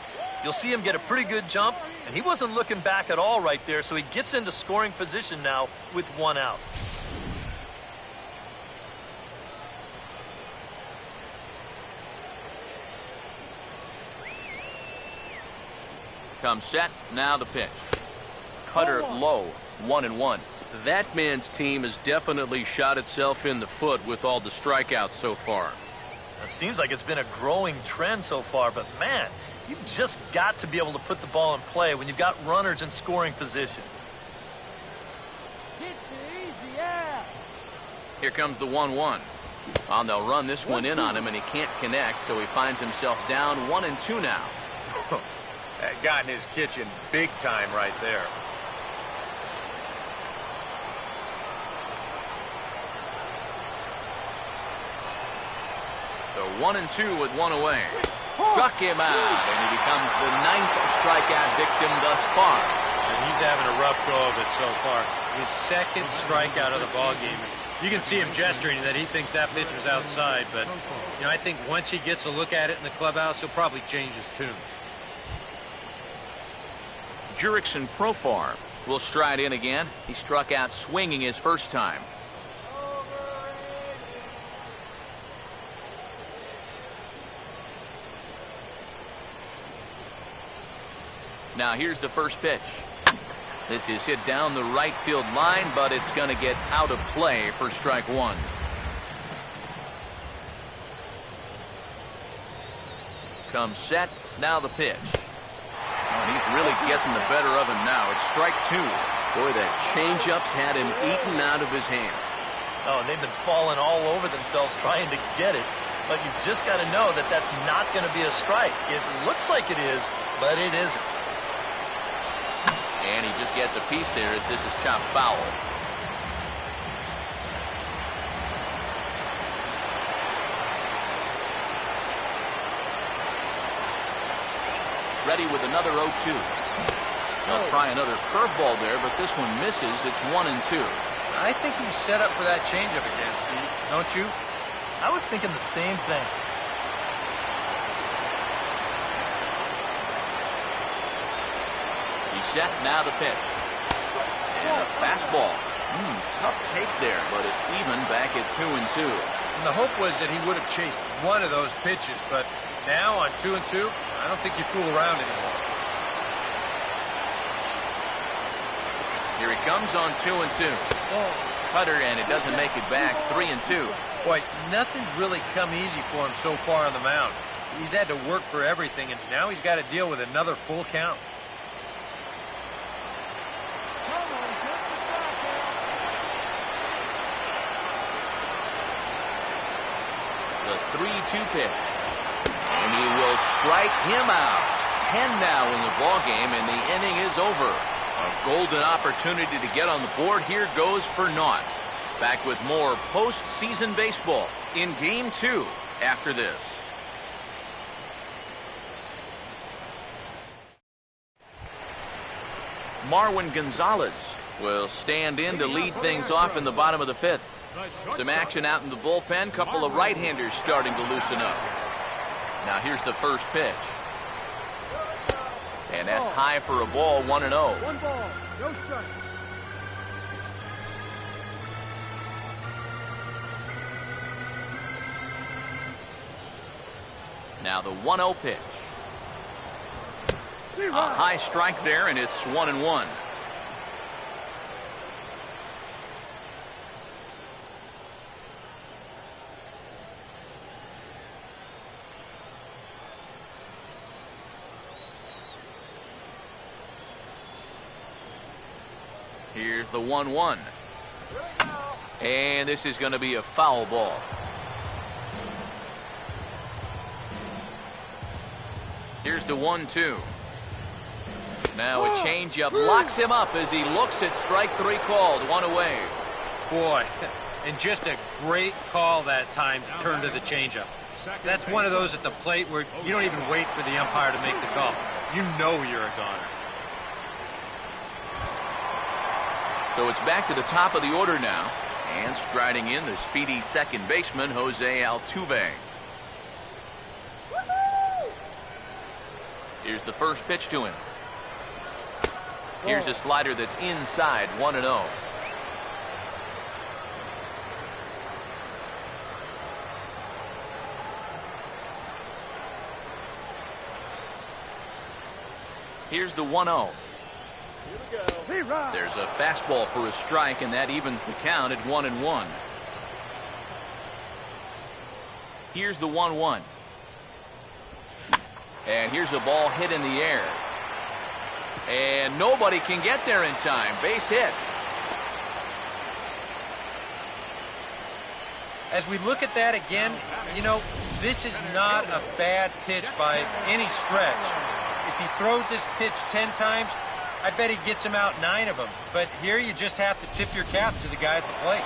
You'll see him get a pretty good jump, and he wasn't looking back at all right there, so he gets into scoring position now with 1 out. Comes set. Now the pitch. Cutter low. 1-1. That man's team has definitely shot itself in the foot with all the strikeouts so far. It seems like it's been a growing trend so far, but man, you've just got to be able to put the ball in play when you've got runners in scoring position. Here comes the 1-1. And they'll run this one in on him, and he can't connect, so he finds himself down 1-2 now. That got in his kitchen big time right there. So 1-2 with 1 away. Struck him out, and he becomes the 9th strikeout victim thus far. And he's having a rough go of it so far. His 2nd strikeout of the ballgame. You can see him gesturing that he thinks that pitcher's outside, but you know, I think once he gets a look at it in the clubhouse, he'll probably change his tune. Jurickson Profar will stride in again. He struck out swinging his first time. Now here's the first pitch. This is hit down the right field line, but it's going to get out of play for strike 1. Comes set. Now the pitch. And he's really getting the better of him now. It's strike 2. Boy, that changeup's had him eaten out of his hand. Oh, and they've been falling all over themselves trying to get it. But you've just got to know that that's not going to be a strike. It looks like it is, but it isn't. And he just gets a piece there as this is chopped foul. Ready with another 0-2. They'll try another curveball there, but this one misses. It's 1-2. I think he's set up for that changeup again, Steve. Don't you? I was thinking the same thing. He's set. Now the pitch. And a fastball. Tough take there, but it's even back at 2-2. And the hope was that he would have chased one of those pitches, but now on 2-2, I don't think you fool around anymore. Here he comes on 2-2. Cutter, and it doesn't make it back. 3-2. Boy, nothing's really come easy for him so far on the mound. He's had to work for everything, and now he's got to deal with another full count. The 3-2 pitch. And he will strike him out. 10 now in the ballgame, and the inning is over. A golden opportunity to get on the board here goes for naught. Back with more postseason baseball in Game 2 after this. Marwin Gonzalez will stand in to lead things off in the bottom of the 5th. Some action out in the bullpen. Couple of right-handers starting to loosen up. Now here's the first pitch. And that's high for a ball, 1-0. 1 ball, no strike. Now the 1-0 pitch. A high strike there, and it's 1-1. Here's the 1-1. And this is going to be a foul ball. Here's the 1-2. Now a changeup locks him up as he looks at strike 3 called. 1 away. Boy, and just a great call that time to turn to the changeup. That's one of those at the plate where you don't even wait for the umpire to make the call. You know you're a goner. So it's back to the top of the order now. And striding in, the speedy second baseman, Jose Altuve. Here's the first pitch to him. Here's a slider that's inside, 1-0. Here's the 1-0. There's a fastball for a strike, and that evens the count at 1-1. Here's the 1-1. And here's a ball hit in the air. And nobody can get there in time. Base hit. As we look at that again, you know, this is not a bad pitch by any stretch. If he throws this pitch 10 times, I bet he gets him out 9 of them. But here you just have to tip your cap to the guy at the plate.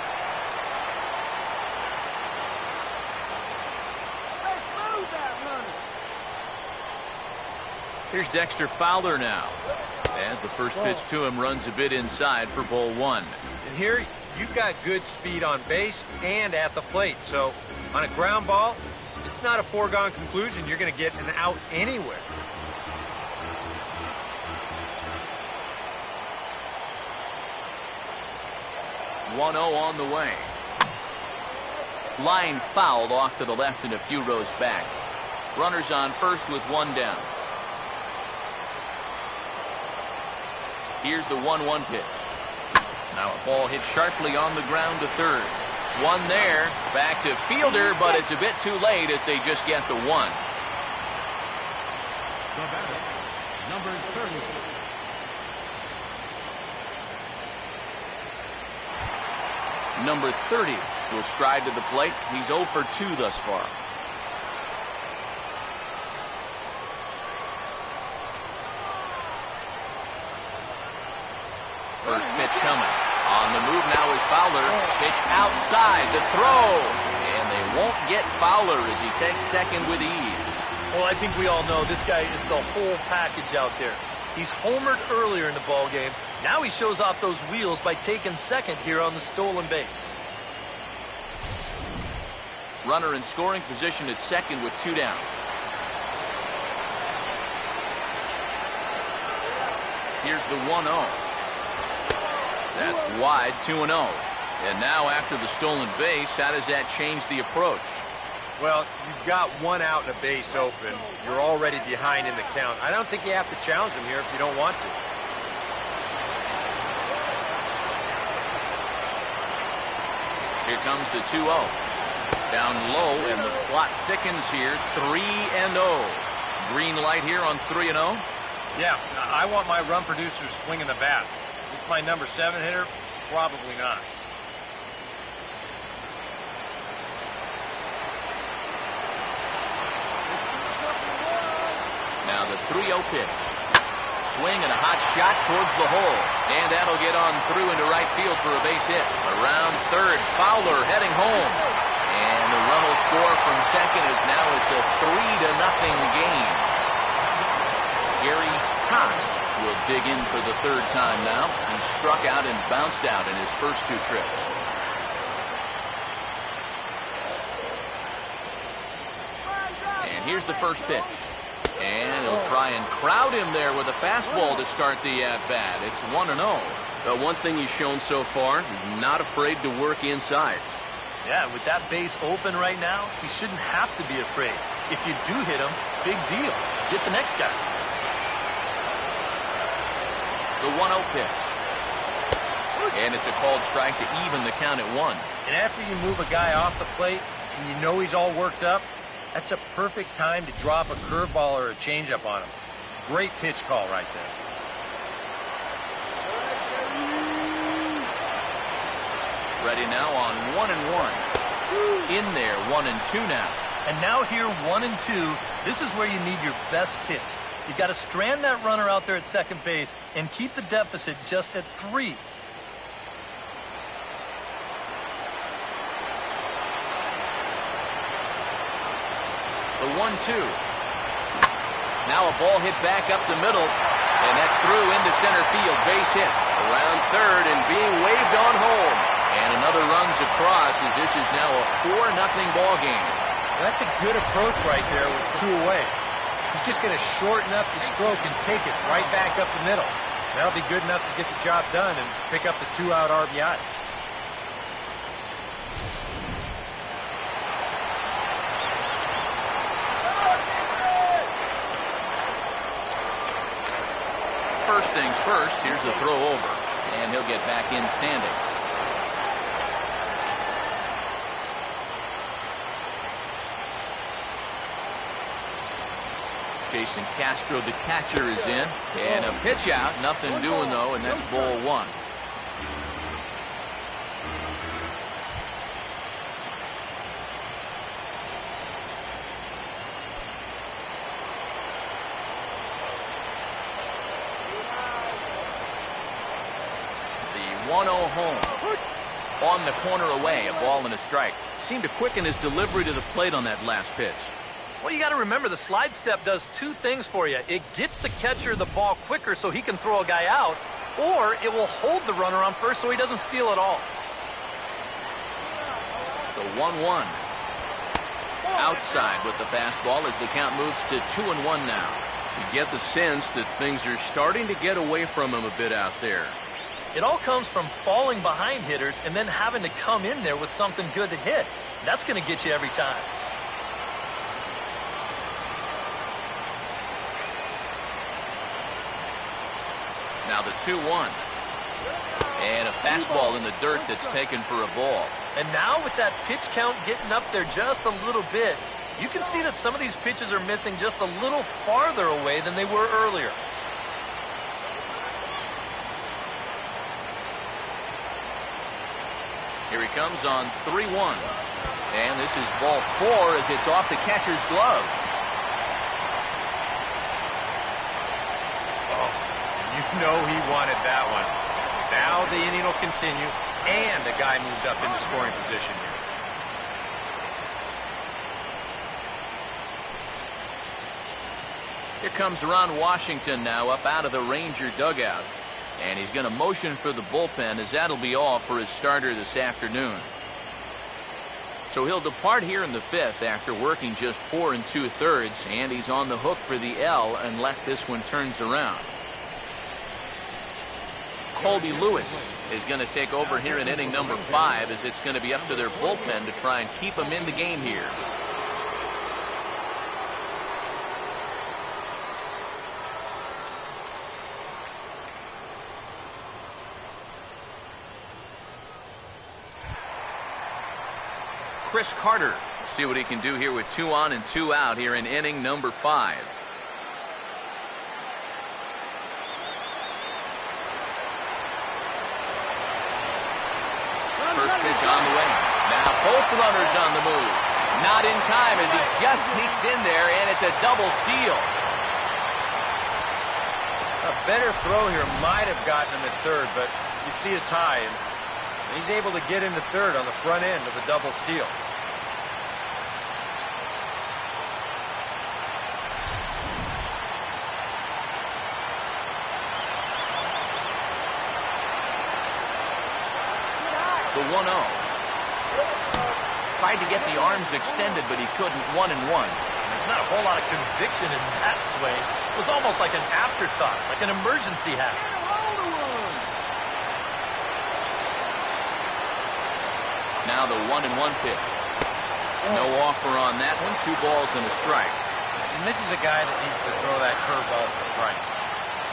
Here's Dexter Fowler now. As the first pitch to him runs a bit inside for ball 1. And here you've got good speed on base and at the plate. So on a ground ball, it's not a foregone conclusion you're going to get an out anywhere. On the way. Line fouled off to the left and a few rows back. Runners on first with 1 down. Here's the 1-1 pitch. Now a ball hit sharply on the ground to third. 1 there. Back to fielder, but it's a bit too late as they just get the 1. The batter, number 30. Number 30 will stride to the plate. He's 0 for 2 thus far. First pitch coming. On the move now is Fowler. Pitch outside to throw. And they won't get Fowler as he takes second with ease. Well, I think we all know this guy is the whole package out there. He's homered earlier in the ball game. Now he shows off those wheels by taking second here on the stolen base. Runner in scoring position at second with 2 down. Here's the 1-0. That's wide, 2-0. And now after the stolen base, how does that change the approach? Well, you've got 1 out and a base open. You're already behind in the count. I don't think you have to challenge him here if you don't want to. Here comes the 2-0. Down low, and the plot thickens here. 3-0. Green light here on 3-0. Yeah, I want my run producer swinging the bat. It's my number 7 hitter? Probably not. Now the 3-0 pitch. Swing and a hot shot towards the hole. And that'll get on through into right field for a base hit. Around third, Fowler heading home. And the run will score from second as now it's a 3-0 game. Gary Cox will dig in for the 3rd time now. He struck out and bounced out in his first 2 trips. And here's the first pitch. And he'll try and crowd him there with a fastball to start the at-bat. It's 1-0. But one thing he's shown so far, he's not afraid to work inside. Yeah, with that base open right now, he shouldn't have to be afraid. If you do hit him, big deal. Get the next guy. The 1-0 pitch. And it's a called strike to even the count at 1. And after you move a guy off the plate and you know he's all worked up, that's a perfect time to drop a curveball or a changeup on him. Great pitch call right there. Ready now on 1-1. In there, 1-2 now. And now here, 1-2. This is where you need your best pitch. You've got to strand that runner out there at second base and keep the deficit just at 3. The 1-2. Now a ball hit back up the middle, and that's through into center field. Base hit around third and being waved on home. And another runs across as this is now a 4-0 ball game. That's a good approach right there with 2 away. He's just going to shorten up the stroke and take it right back up the middle. That'll be good enough to get the job done and pick up the 2-out RBI. First things first, here's a throw over, and he'll get back in standing. Castro, the catcher, is in. And a pitch out. Nothing doing, though, and that's ball 1. The 1-0 home. On the corner away, a ball and a strike. Seemed to quicken his delivery to the plate on that last pitch. Well, you got to remember the slide step does 2 things for you. It gets the catcher the ball quicker so he can throw a guy out, or it will hold the runner on first so he doesn't steal it all. The 1-1. Outside with the fastball as the count moves to 2-1 now. You get the sense that things are starting to get away from him a bit out there. It all comes from falling behind hitters and then having to come in there with something good to hit. That's going to get you every time. Now the 2-1. And a fastball in the dirt that's taken for a ball. And now with that pitch count getting up there just a little bit, you can see that some of these pitches are missing just a little farther away than they were earlier. Here he comes on 3-1. And this is ball 4 as it's off the catcher's glove. You know he wanted that one. Now the inning will continue, and the guy moves up into scoring position here. Here comes Ron Washington now up out of the Ranger dugout. And he's going to motion for the bullpen as that'll be all for his starter this afternoon. So he'll depart here in the 5th after working just 4 2/3, and he's on the hook for the L unless this one turns around. Colby Lewis is going to take over here in inning number 5 as it's going to be up to their bullpen to try and keep him in the game here. Chris Carter, see what he can do here with 2 on and 2 out here in inning number 5. First pitch on the way. Now both runners on the move. Not in time as he just sneaks in there, and it's a double steal. A better throw here might have gotten him at third, but you see a tie, and he's able to get into third on the front end of the double steal. The 1-0. Tried to get the arms extended, but he couldn't. 1-1. There's not a whole lot of conviction in that swing. It was almost like an afterthought, like an emergency hack. Now the 1-1 pitch. No offer on that one. 2 balls and a strike. And this is a guy that needs to throw that curveball for strikes.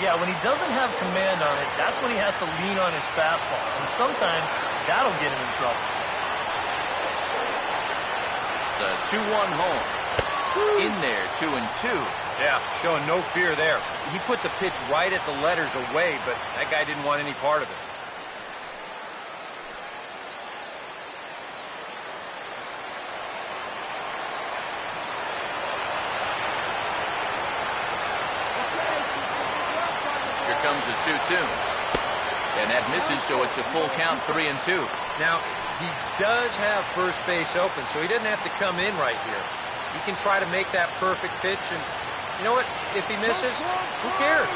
Yeah, when he doesn't have command on it, that's when he has to lean on his fastball. And sometimes that'll get him in trouble. The 2-1 home. In there, 2-2. Yeah, showing no fear there. He put the pitch right at the letters away, but that guy didn't want any part of it. comes the 2-2. And that misses, so it's a full count, 3-2. Now, he does have first base open, so he doesn't have to come in right here. He can try to make that perfect pitch, and you know what? If he misses, who cares?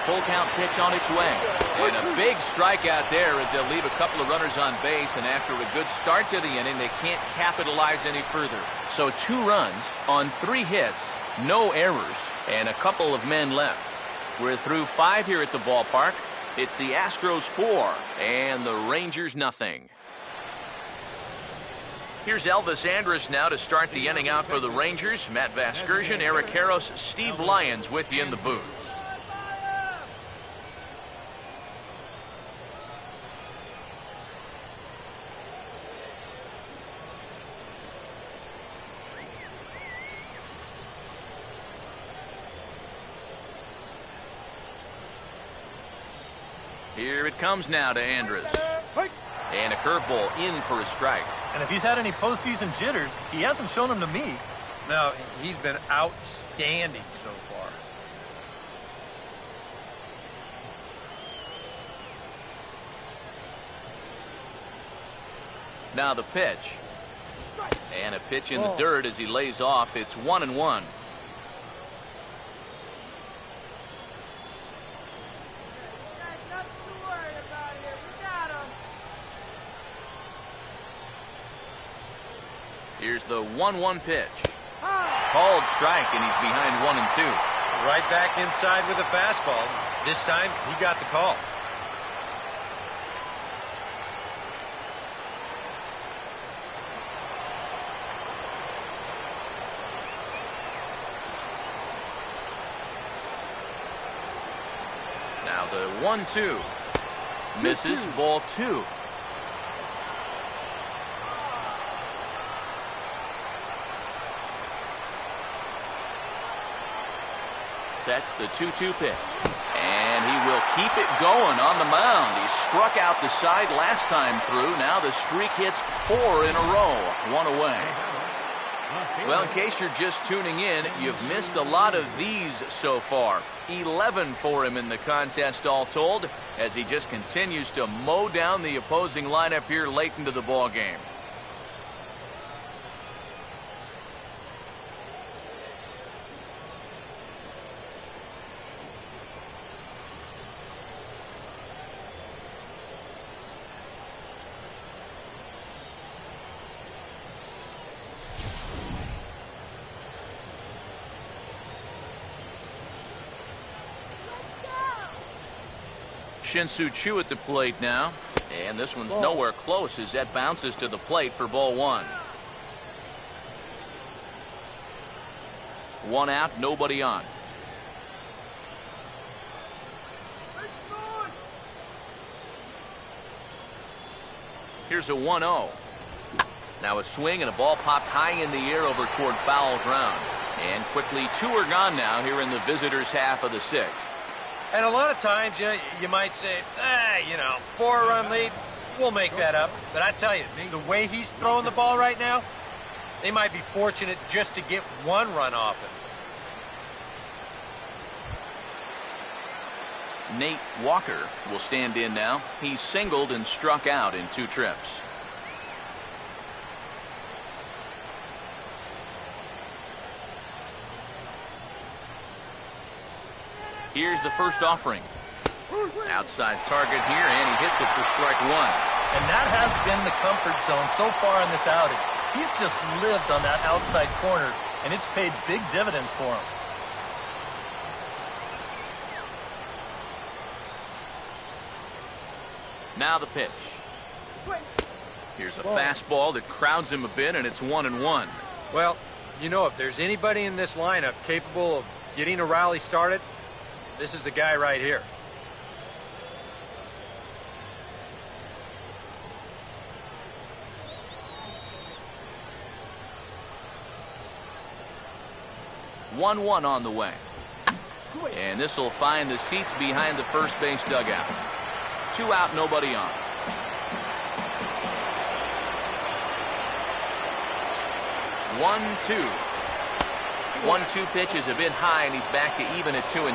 Full count pitch on its way. And a big strikeout there as they'll leave a couple of runners on base, and after a good start to the inning, they can't capitalize any further. So 2 runs on 3 hits, no errors, and a couple of men left. We're through 5 here at the ballpark. It's the Astros 4 and the Rangers nothing. Here's Elvis Andrus now to start the inning out for the Rangers. Matt Vasgersian, Eric Karros, Steve Lyons with you in the booth. Here it comes now to Andrus. And a curveball in for a strike. And if he's had any postseason jitters, he hasn't shown them to me. No, he's been outstanding so far. Now the pitch. And a pitch in the dirt as he lays off. It's 1-1. Here's the 1-1 pitch. Called strike, and he's behind 1-2. Right back inside with a fastball. This time, he got the call. Now the 1-2. Misses, ball 2. Sets the 2-2 pitch. And he will keep it going on the mound. He struck out the side last time through. Now the streak hits 4 in a row. 1 away. Well, in case you're just tuning in, you've missed a lot of these so far. 11 for him in the contest all told, as he just continues to mow down the opposing lineup here late into the ball game. Shin-Soo Choo at the plate now. And this one's nowhere close as that bounces to the plate for ball 1. 1 out, nobody on. Here's a 1-0. Now a swing and a ball popped high in the air over toward foul ground. And quickly 2 are gone now here in the visitors' half of the 6th. And a lot of times, you might say, 4-run lead, we'll make that up. But I tell you, the way he's throwing the ball right now, they might be fortunate just to get 1 run off it. Nate Walker will stand in now. He's singled and struck out in 2 trips. Here's the first offering. Outside target here, and he hits it for strike 1. And that has been the comfort zone so far in this outing. He's just lived on that outside corner, and it's paid big dividends for him. Now the pitch. Here's a fastball that crowds him a bit, and it's 1-1. Well, if there's anybody in this lineup capable of getting a rally started, this is the guy right here. One on the way. And this will find the seats behind the first base dugout. 2 out, nobody on. 1-2 pitch is a bit high, and he's back to even at 2-2.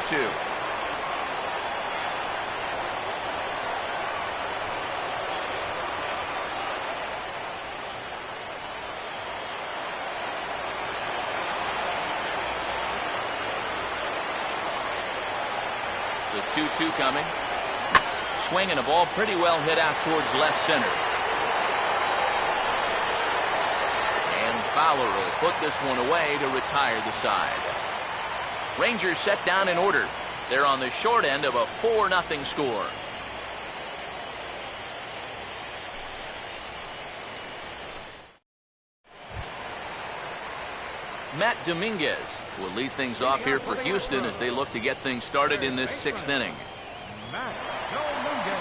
The 2-2 coming. Swinging a ball pretty well hit out towards left center. And Fowler will put this one away to retire the side. Rangers set down in order. They're on the short end of a 4-0 score. Matt Dominguez will lead things off here for Houston as they look to get things started in this 6th inning. Matt Dominguez.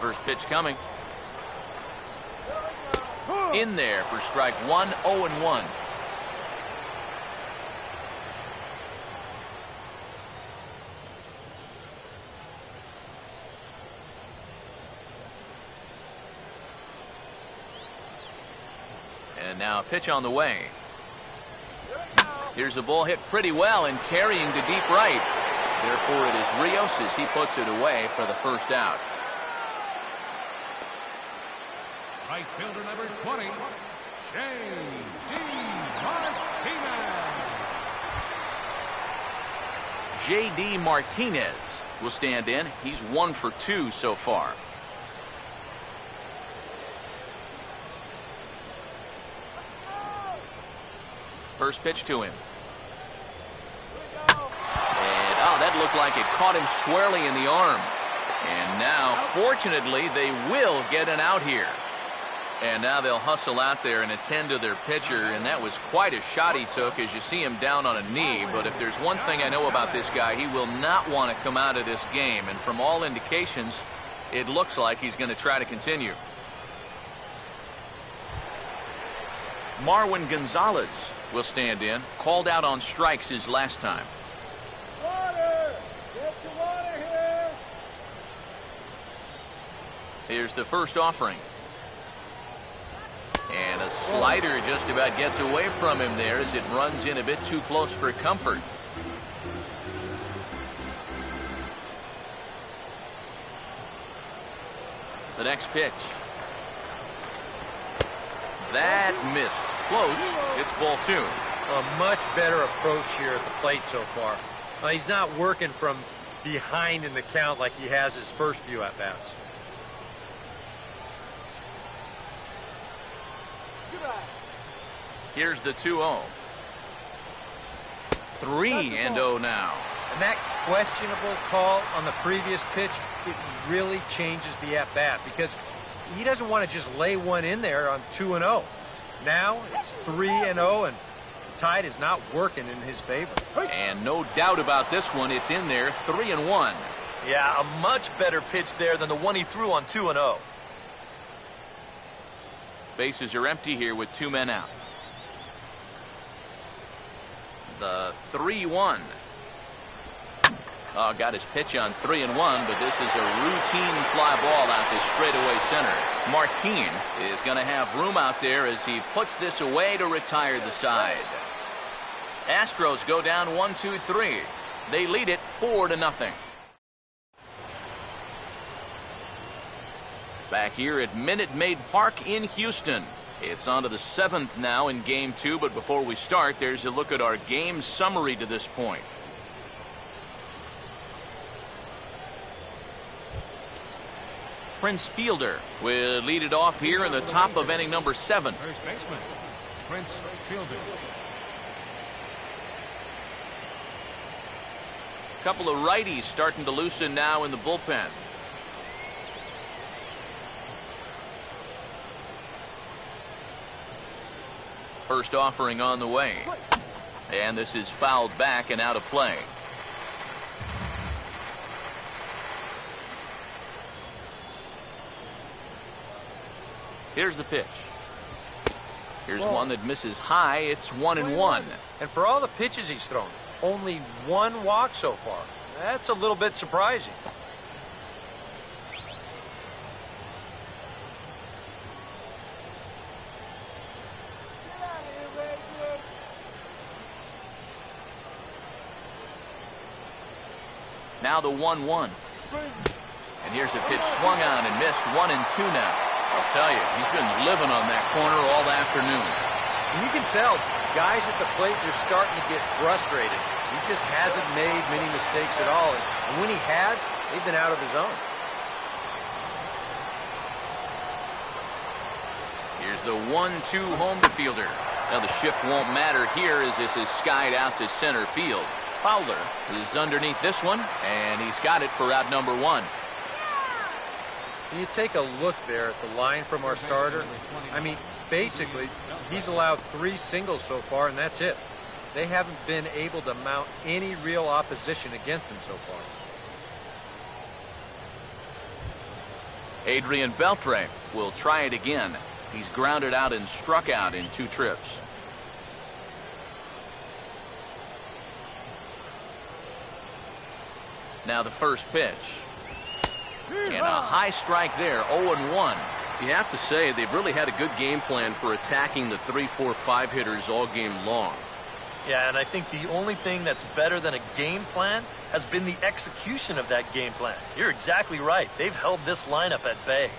First pitch coming. In there for strike 1, 0-1. And now a pitch on the way. Here's a ball hit pretty well and carrying to deep right. Therefore, it is Rios as he puts it away for the first out. Right fielder number 20, J.D. Martinez. J.D. Martinez will stand in. He's 1 for 2 so far. First pitch to him. And, that looked like it caught him squarely in the arm. And now, fortunately, they will get an out here. And now they'll hustle out there and attend to their pitcher, and that was quite a shot he took as you see him down on a knee. But if there's one thing I know about this guy, he will not want to come out of this game. And from all indications, it looks like he's going to try to continue. Marwin Gonzalez will stand in. Called out on strikes his last time. Water! Get the water here! Here's the first offering. And a slider just about gets away from him there as it runs in a bit too close for comfort. The next pitch. That missed. Close. It's ball 2. A much better approach here at the plate so far. He's not working from behind in the count like he has his first few at-bats. Here's the 2-0. 3-0 now. And that questionable call on the previous pitch, it really changes the at-bat because he doesn't want to just lay one in there on 2-0. Now it's 3-0, and the tide is not working in his favor. And no doubt about this one, it's in there, 3-1. Yeah, a much better pitch there than the one he threw on 2-0. Bases are empty here with 2 men out. The 3-1. Got his pitch on 3-1, but this is a routine fly ball out the straightaway center. Martin is going to have room out there as he puts this away to retire the side. Astros go down 1-2-3. They lead it 4-0. Back here at Minute Maid Park in Houston. It's on to the 7th now in Game 2, but before we start, there's a look at our game summary to this point. Prince Fielder will lead it off here in the top of inning number 7. First baseman, Prince Fielder. Couple of righties starting to loosen now in the bullpen. First offering on the way. And this is fouled back and out of play. Here's the pitch. Here's one that misses high. It's 1-1. And for all the pitches he's thrown, only 1 walk so far. That's a little bit surprising. Now the 1-1. And here's a pitch swung on and missed. 1-2 now. I'll tell you, he's been living on that corner all afternoon. And you can tell, guys at the plate, they're starting to get frustrated. He just hasn't made many mistakes at all. And when he has, they've been out of the zone. Here's the 1-2 home to fielder. Now the shift won't matter here as this is skied out to center field. Fowler is underneath this one, and he's got it for out number 1. When you take a look there at the line from our starter, I mean, basically, he's allowed 3 singles so far, and that's it. They haven't been able to mount any real opposition against him so far. Adrian Beltre will try it again. He's grounded out and struck out in 2 trips. Now the first pitch. And a high strike there, 0-1. You have to say they've really had a good game plan for attacking the 3, 4, 5 hitters all game long. Yeah, and I think the only thing that's better than a game plan has been the execution of that game plan. You're exactly right. They've held this lineup at bay.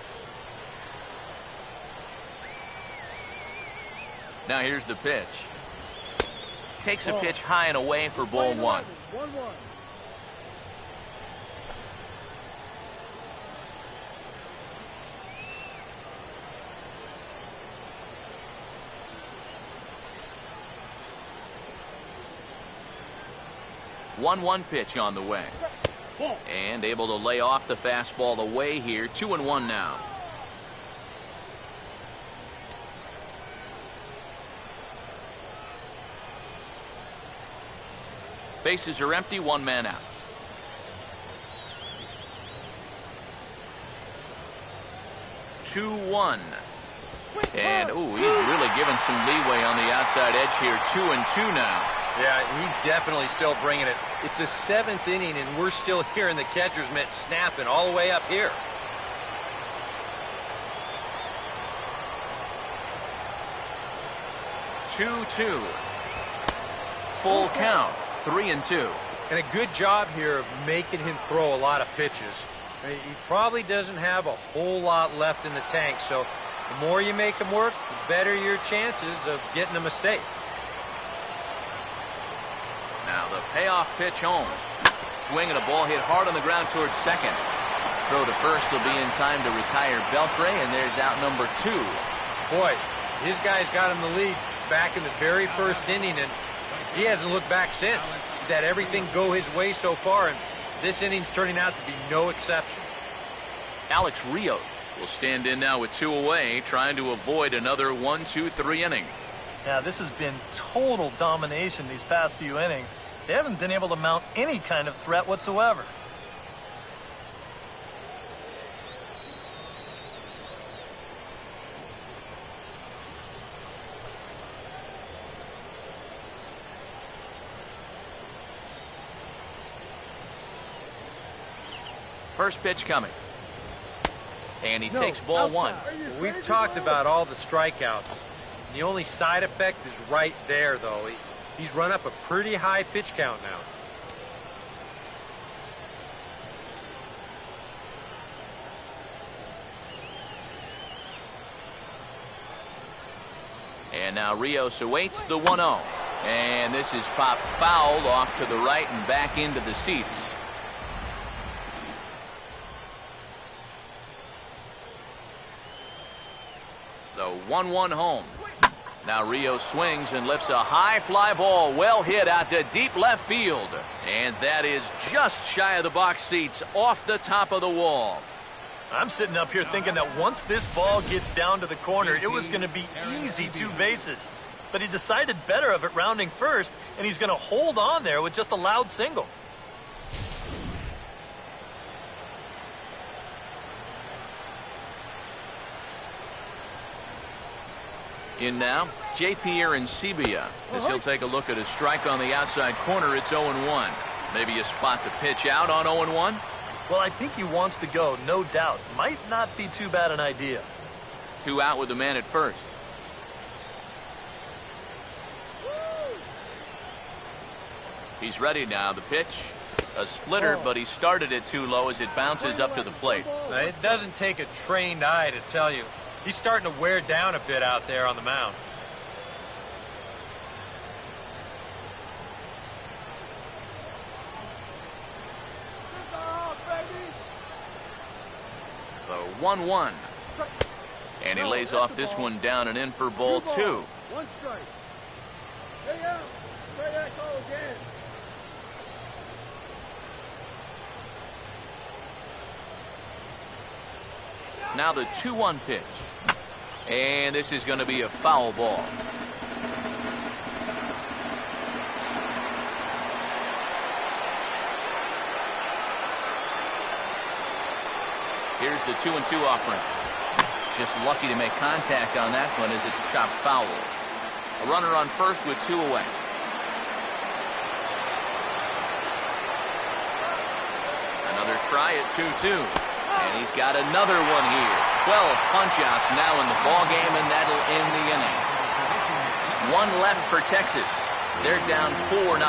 Now here's the pitch. Takes a pitch high and away for ball 1. 1-1. One pitch on the way. And able to lay off the fastball away here. 2-1 now. Bases are empty, 1 man out. Two, 1. And, ooh, he's really given some leeway on the outside edge here. 2-2 now. Yeah, he's definitely still bringing it. It's the 7th inning, and we're still hearing the catcher's mitt snapping all the way up here. Two. Full count. 3-2. And a good job here of making him throw a lot of pitches. I mean, he probably doesn't have a whole lot left in the tank, so the more you make him work, the better your chances of getting a mistake. Now the payoff pitch home. Swing and a ball hit hard on the ground towards second. Throw to first will be in time to retire Beltre, and there's out number 2. Boy, his guys got him the lead back in the very first inning, and he hasn't looked back since. He's had everything go his way so far, and this inning's turning out to be no exception. Alex Rios will stand in now with 2 away, trying to avoid another 1, 2, 3 inning. Now, this has been total domination these past few innings. They haven't been able to mount any kind of threat whatsoever. First pitch coming. And he takes ball 1. We've talked about all the strikeouts. The only side effect is right there, though. He's run up a pretty high pitch count now. And now Rios awaits the 1-0. And this is popped fouled off to the right and back into the seats. The 1-1 home. Now Rios swings and lifts a high fly ball, well hit out to deep left field. And that is just shy of the box seats, off the top of the wall. I'm sitting up here thinking that once this ball gets down to the corner, it was going to be easy 2 bases. But he decided better of it rounding first, and he's going to hold on there with just a loud single. In now, J.P. Arancibia, as he'll take a look at a strike on the outside corner. It's 0-1. Maybe a spot to pitch out on 0-1. Well, I think he wants to go, no doubt. Might not be too bad an idea. 2 out with the man at first. He's ready now. The pitch. A splitter, but he started it too low as it bounces up to the plate. It doesn't take a trained eye to tell you. He's starting to wear down a bit out there on the mound. The 1-1. And he lays off this one down and in for ball 2. One strike. Stay out. Try that call again. Now the 2-1 pitch. And this is going to be a foul ball. Here's the 2-2 offering. Just lucky to make contact on that one as it's chopped foul. A runner on first with 2 away. Another try at 2-2. And he's got another one here. 12 punch-outs now in the ball game, and that'll end the inning. 1 left for Texas. They're down 4-0.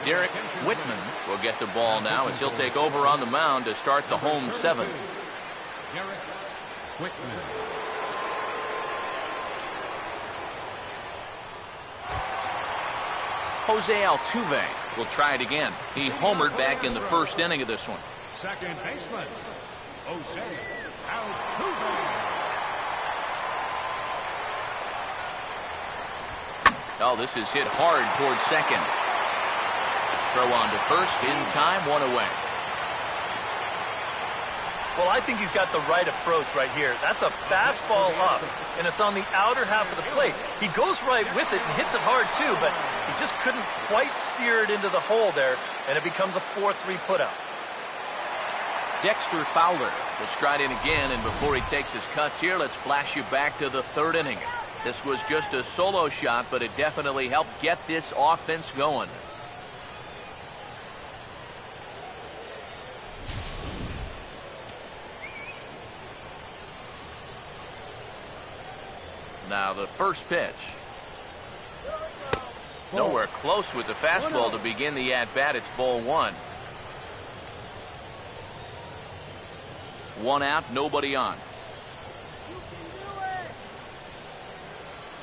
Derek Whitman will get the ball now as he'll take over on the mound to start the home 7. Derek Whitman. Jose Altuve will try it again. He homered back in the first inning of this one. Second baseman, Jose Altuve. Oh, this is hit hard towards second. Throw on to first in time, 1 away. Well, I think he's got the right approach right here. That's a fastball up, and it's on the outer half of the plate. He goes right with it and hits it hard, too, but he just couldn't quite steer it into the hole there, and it becomes a 4-3 putout. Dexter Fowler will stride in again, and before he takes his cuts here, let's flash you back to the 3rd inning. This was just a solo shot, but it definitely helped get this offense going. Now the first pitch. Nowhere close with the fastball to begin the at-bat. It's ball 1. 1 out, nobody on.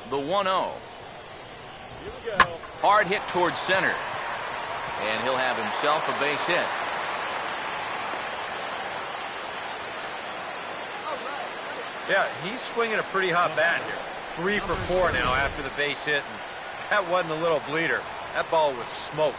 The 1-0. Hard hit towards center. And he'll have himself a base hit. Yeah, he's swinging a pretty hot bat here. 3 for 4 now after the base hit. And that wasn't a little bleeder. That ball was smoke.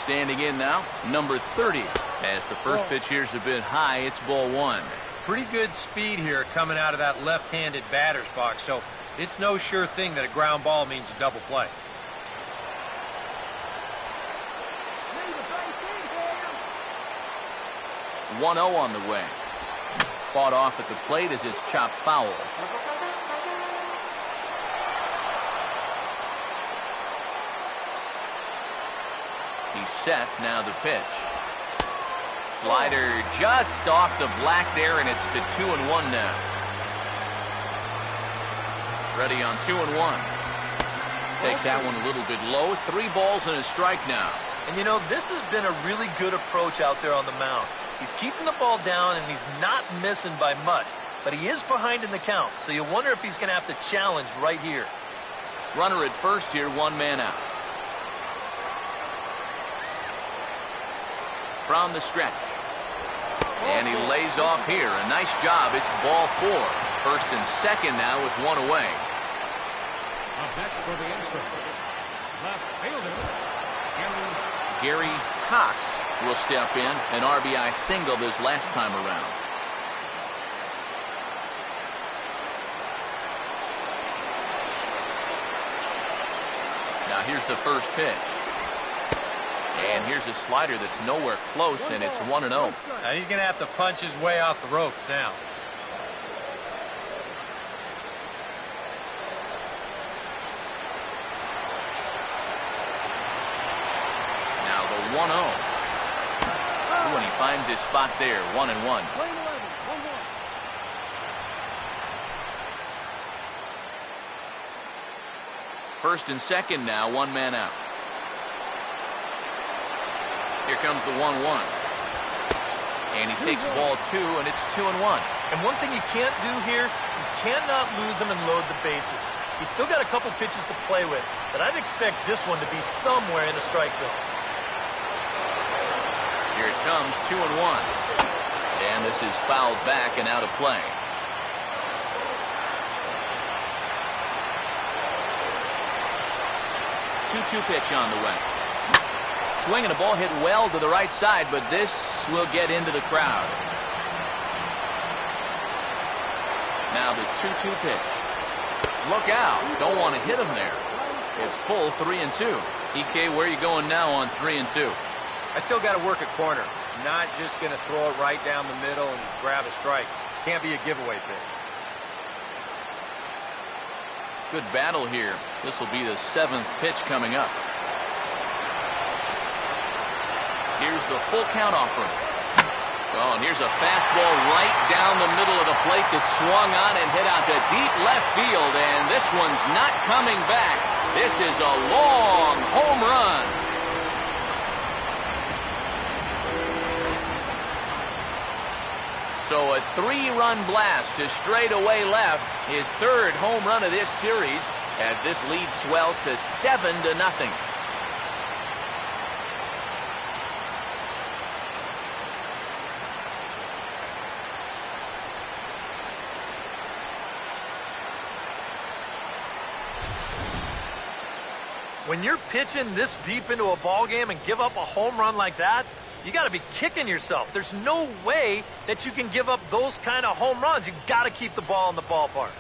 Standing in now, number 30. As the first pitch here's a bit high, it's ball 1. Pretty good speed here coming out of that left-handed batter's box, so it's no sure thing that a ground ball means a double play. – 1-0 on the way. Fought off at the plate as it's chopped foul. He's set, now the pitch. Slider just off the black there, and it's to 2-1 now. Ready on 2-1. Takes that one a little bit low. 3 balls and a strike now. And you know, this has been a really good approach out there on the mound. He's keeping the ball down, and he's not missing by much. But he is behind in the count, so you wonder if he's going to have to challenge right here. Runner at first here, 1 man out. From the stretch. And he lays off here. A nice job. It's ball 4. First and second now with 1 away. Up next for the Astros, left fielder, Gary Cox will step in. An RBI single this last time around. Now here's the first pitch. And here's a slider that's nowhere close, and it's 1-0. Now he's going to have to punch his way off the ropes now. Now the 1-0. Ooh, and he finds his spot there, 1-1. Lane 11, 1-1. First and second now, one man out. Here comes the 1-1. And he takes ball 2, and it's 2-1. And one thing you can't do here, you cannot lose him and load the bases. He's still got a couple pitches to play with, but I'd expect this one to be somewhere in the strike zone. Here it comes, 2-1. And this is fouled back and out of play. 2-2 pitch on the way. Swinging a ball hit well to the right side, but this will get into the crowd. Now the 2-2 pitch. Look out. Don't want to hit him there. It's full 3-2. EK, where are you going now on 3-2? I still got to work a corner. Not just going to throw it right down the middle and grab a strike. Can't be a giveaway pitch. Good battle here. This will be the 7th pitch coming up. Here's the full count offering. Oh, and here's a fastball right down the middle of the plate that swung on and hit out to deep left field, and this one's not coming back. This is a long home run. So a 3-run blast to straightaway left, his 3rd home run of this series, as this lead swells to 7-0. When you're pitching this deep into a ball game and give up a home run like that, you got to be kicking yourself. There's no way that you can give up those kind of home runs. You got to keep the ball in the ballpark.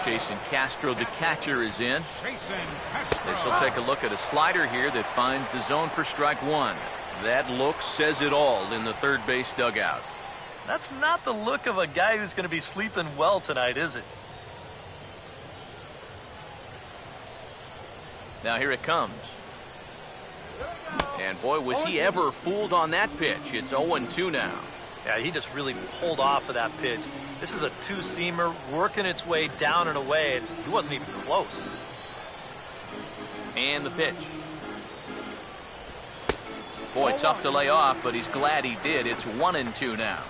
Jason Castro, the catcher, is in. Castro. This will take a look at a slider here that finds the zone for strike 1. That look says it all in the third base dugout. That's not the look of a guy who's going to be sleeping well tonight, is it? Now here it comes. And boy, was he ever fooled on that pitch. It's 0-2 now. Yeah, he just really pulled off of that pitch. This is a two-seamer working its way down and away, and he wasn't even close. And the pitch. Boy, tough to lay off, but he's glad he did. It's 1-2 now.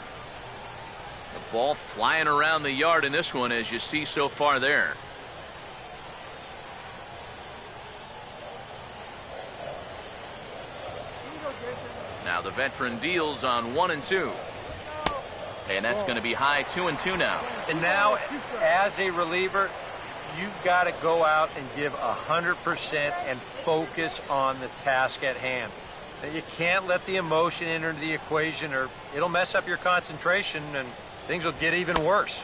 The ball flying around the yard in this one, as you see so far there. Now the veteran deals on 1-2. And that's going to be high 2-2 now. And now, as a reliever, you've got to go out and give 100% and focus on the task at hand. You can't let the emotion enter the equation, or it'll mess up your concentration and things will get even worse.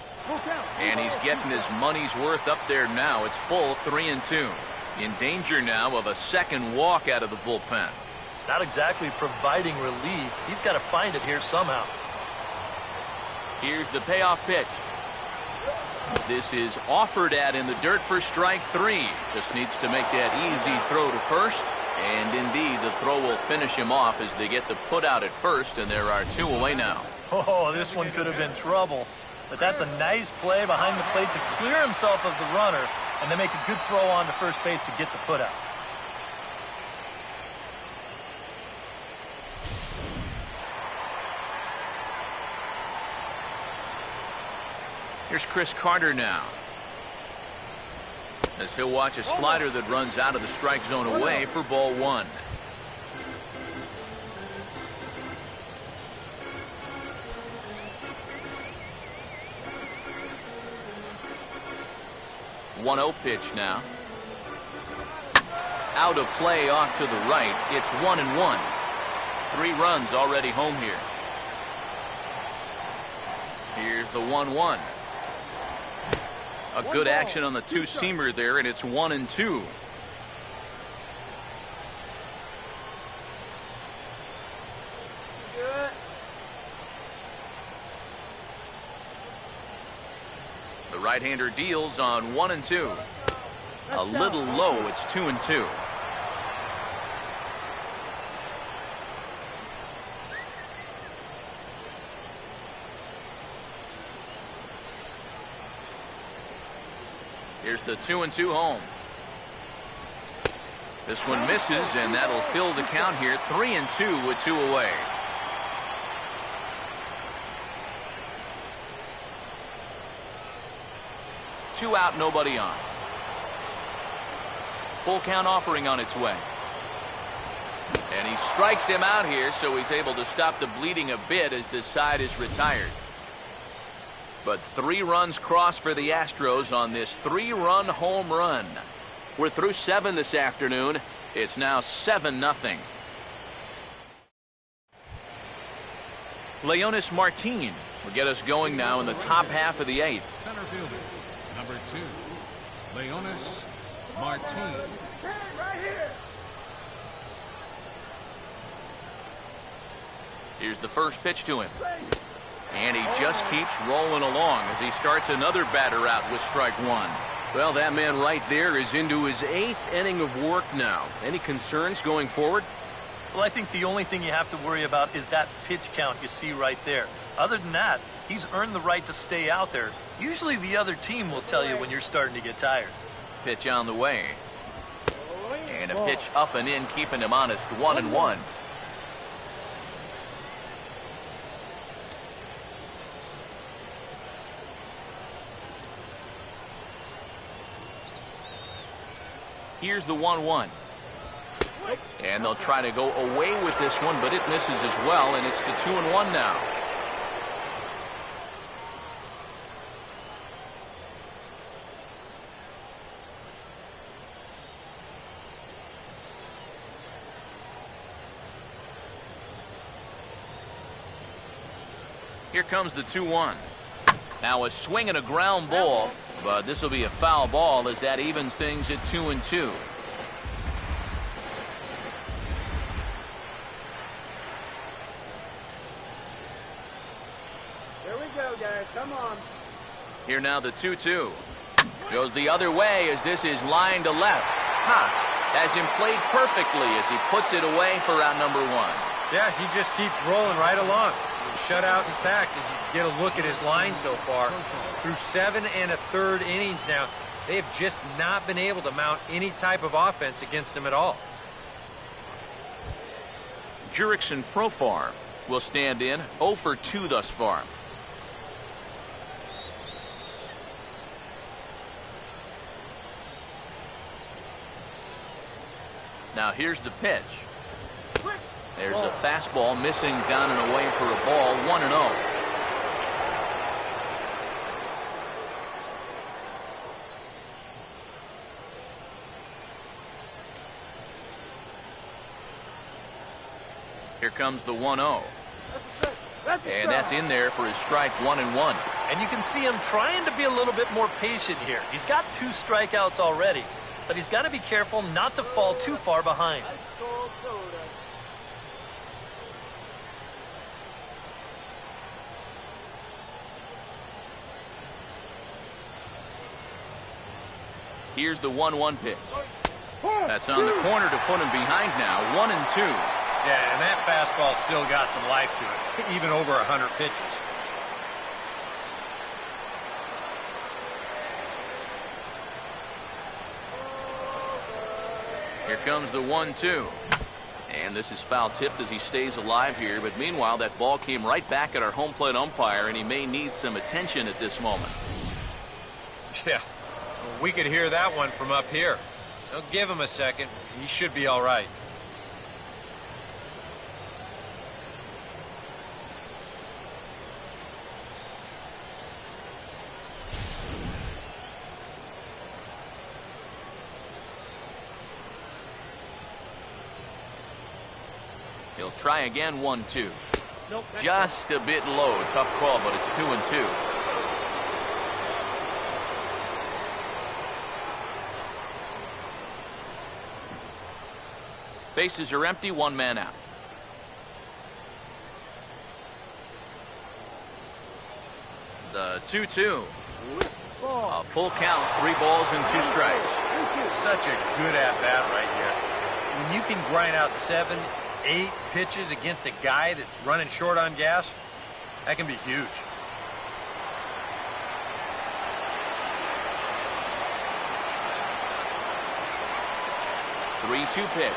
And he's getting his money's worth up there now. It's full 3-2. In danger now of a second walk out of the bullpen. Not exactly providing relief. He's got to find it here somehow. Here's the payoff pitch. This is offered at in the dirt for strike 3. Just needs to make that easy throw to first. And indeed, the throw will finish him off as they get the put out at first, and there are 2 away now. Oh, this one could have been trouble. But that's a nice play behind the plate to clear himself of the runner and then make a good throw on to first base to get the put out. Here's Chris Carter now. As he'll watch a slider that runs out of the strike zone away for ball 1. One 0 pitch now. Out of play off to the right. It's 1-1. 3 runs already home here. Here's the 1-1. A good action on the two-seamer there, and it's 1-2. The right-hander deals on 1-2. A little low. It's 2-2. Here's the 2-2 home. This one misses, and that'll fill the count here. 3-2 with 2 away. Two out, nobody on. Full count offering on its way. And he strikes him out here, so he's able to stop the bleeding a bit as this side is retired. But 3 runs crossed for the Astros on this 3-run home run. We're through 7 this afternoon. It's now 7-0. Leonis Martin will get us going now in the top half of the 8th. Center fielder, number 2, Leonis Martin. Right here. Here's the first pitch to him. And he just keeps rolling along as he starts another batter out with strike 1. Well, that man right there is into his 8th inning of work now. Any concerns going forward? Well, I think the only thing you have to worry about is that pitch count you see right there. Other than that, he's earned the right to stay out there. Usually the other team will tell you when you're starting to get tired. Pitch on the way. And a pitch up and in, keeping him honest. 1-1. Here's the 1-1. And they'll try to go away with this one, but it misses as well, and it's to 2-1 now. Here comes the 2-1. Now a swing and a ground ball, but this will be a foul ball as that evens things at 2-2. Here we go, guys. Come on. Here now the 2-2. Goes the other way as this is line to left. Cox has him played perfectly as he puts it away for out number 1. Yeah, he just keeps rolling right along. Shutout intact as you get a look at his line so far. Through 7 1/3 innings now, they have just not been able to mount any type of offense against him at all. Jurickson Profar will stand in 0 for 2 thus far. Now here's the pitch. There's a fastball missing down and away for a ball. 1-0. Here comes the 1-0. And that's in there for his strike 1-1. And you can see him trying to be a little bit more patient here. He's got 2 strikeouts already, but he's got to be careful not to fall too far behind. Here's the 1-1 pitch. That's on the corner to put him behind now. 1-2. Yeah, and that fastball still got some life to it, even over 100 pitches. Here comes the 1-2. And this is foul tipped as he stays alive here. But meanwhile, that ball came right back at our home plate umpire, and he may need some attention at this moment. Yeah, we could hear that one from up here. Don't give him a second. He should be all right. He'll try again. 1-2. Nope, just a bit low. Tough call, but it's 2-2. Bases are empty. 1 man out. The 2-2. A full count. 3 balls and 2 strikes. Such a good at-bat right here. When you can grind out 7, 8 pitches against a guy that's running short on gas, that can be huge. Three-two pitch.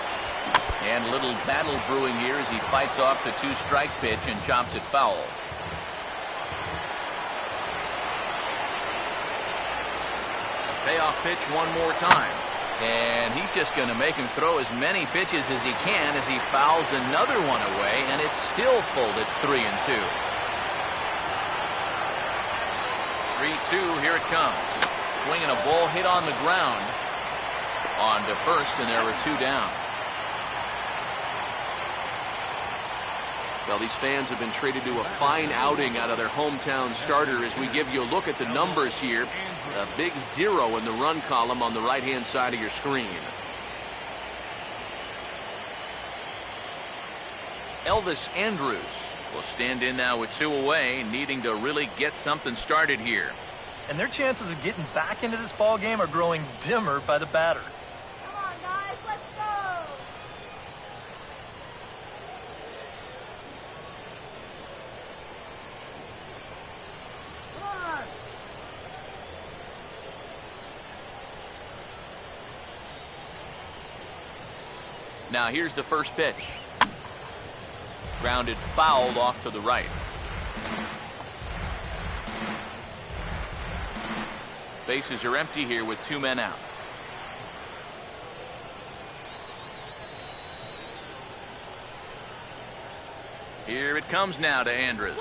And a little battle brewing here as he fights off the 2-strike pitch and chops it foul. Payoff pitch one more time. And he's just going to make him throw as many pitches as he can as he fouls another one away, and it's still full at 3-2. 3-2, here it comes. Swinging a ball hit on the ground. On to first, and there were 2 down. Well, these fans have been treated to a fine outing out of their hometown starter as we give you a look at the numbers here. A big 0 in the run column on the right-hand side of your screen. Elvis Andrus will stand in now with 2 away, needing to really get something started here. And their chances of getting back into this ball game are growing dimmer by the batter. Come on, guys, let's go. Come on. Now here's the first pitch. Grounded foul off to the right. Bases are empty here with 2 men out. Here it comes now to Andrus.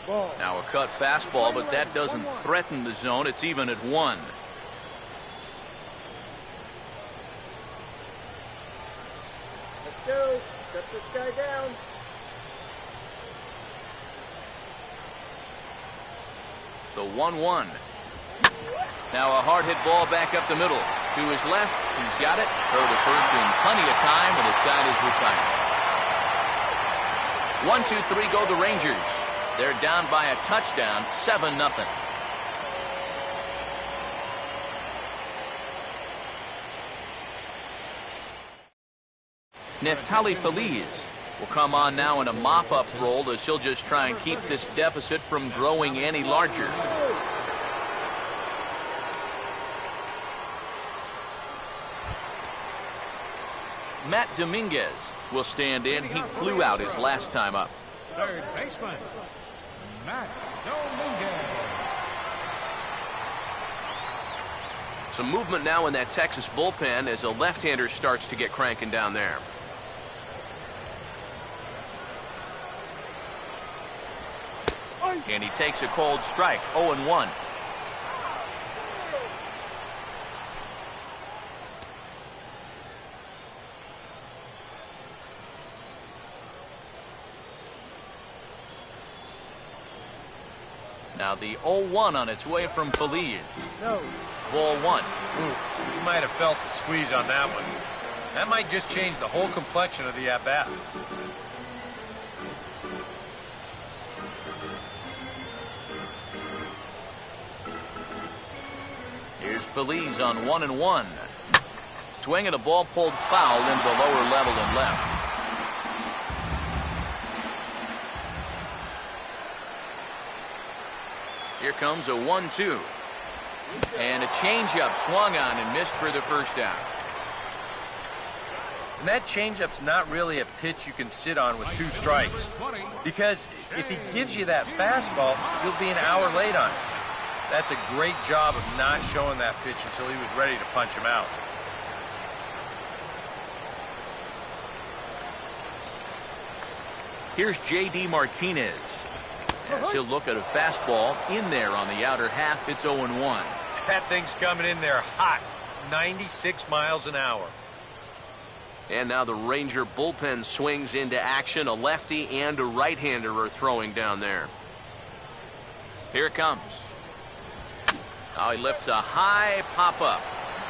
Now a cut fastball, but that doesn't threaten the zone. It's even at 1. Let's go. Shut this guy down. The 1-1. Now a hard hit ball back up the middle. To his left, he's got it. Throw to first in plenty of time, and his side is retired. 1-2-3 go the Rangers. They're down by a touchdown, 7-0. Neftali Feliz will come on now in a mop-up role as he'll just try and keep this deficit from growing any larger. Matt Dominguez will stand in. He flew out his last time up. Third baseman, Matt Dominguez. Some movement now in that Texas bullpen as a left-hander starts to get cranking down there. And he takes a cold strike, 0-1. Now the 0-1 on its way from Feliz. No. Ball 1. Ooh, you might have felt the squeeze on that one. That might just change the whole complexion of the at-bat. Here's Feliz on 1-1. Swinging a ball pulled foul into the lower level and left. Here comes a 1-2. And a changeup swung on and missed for the first down. And that changeup's not really a pitch you can sit on with 2 strikes. Because if he gives you that fastball, you'll be an hour late on it. That's a great job of not showing that pitch until he was ready to punch him out. Here's J.D. Martinez. As he'll look at a fastball in there on the outer half. It's 0-1. That thing's coming in there hot. 96 miles an hour. And now the Ranger bullpen swings into action. A lefty and a right-hander are throwing down there. Here it comes. Now he lifts a high pop-up,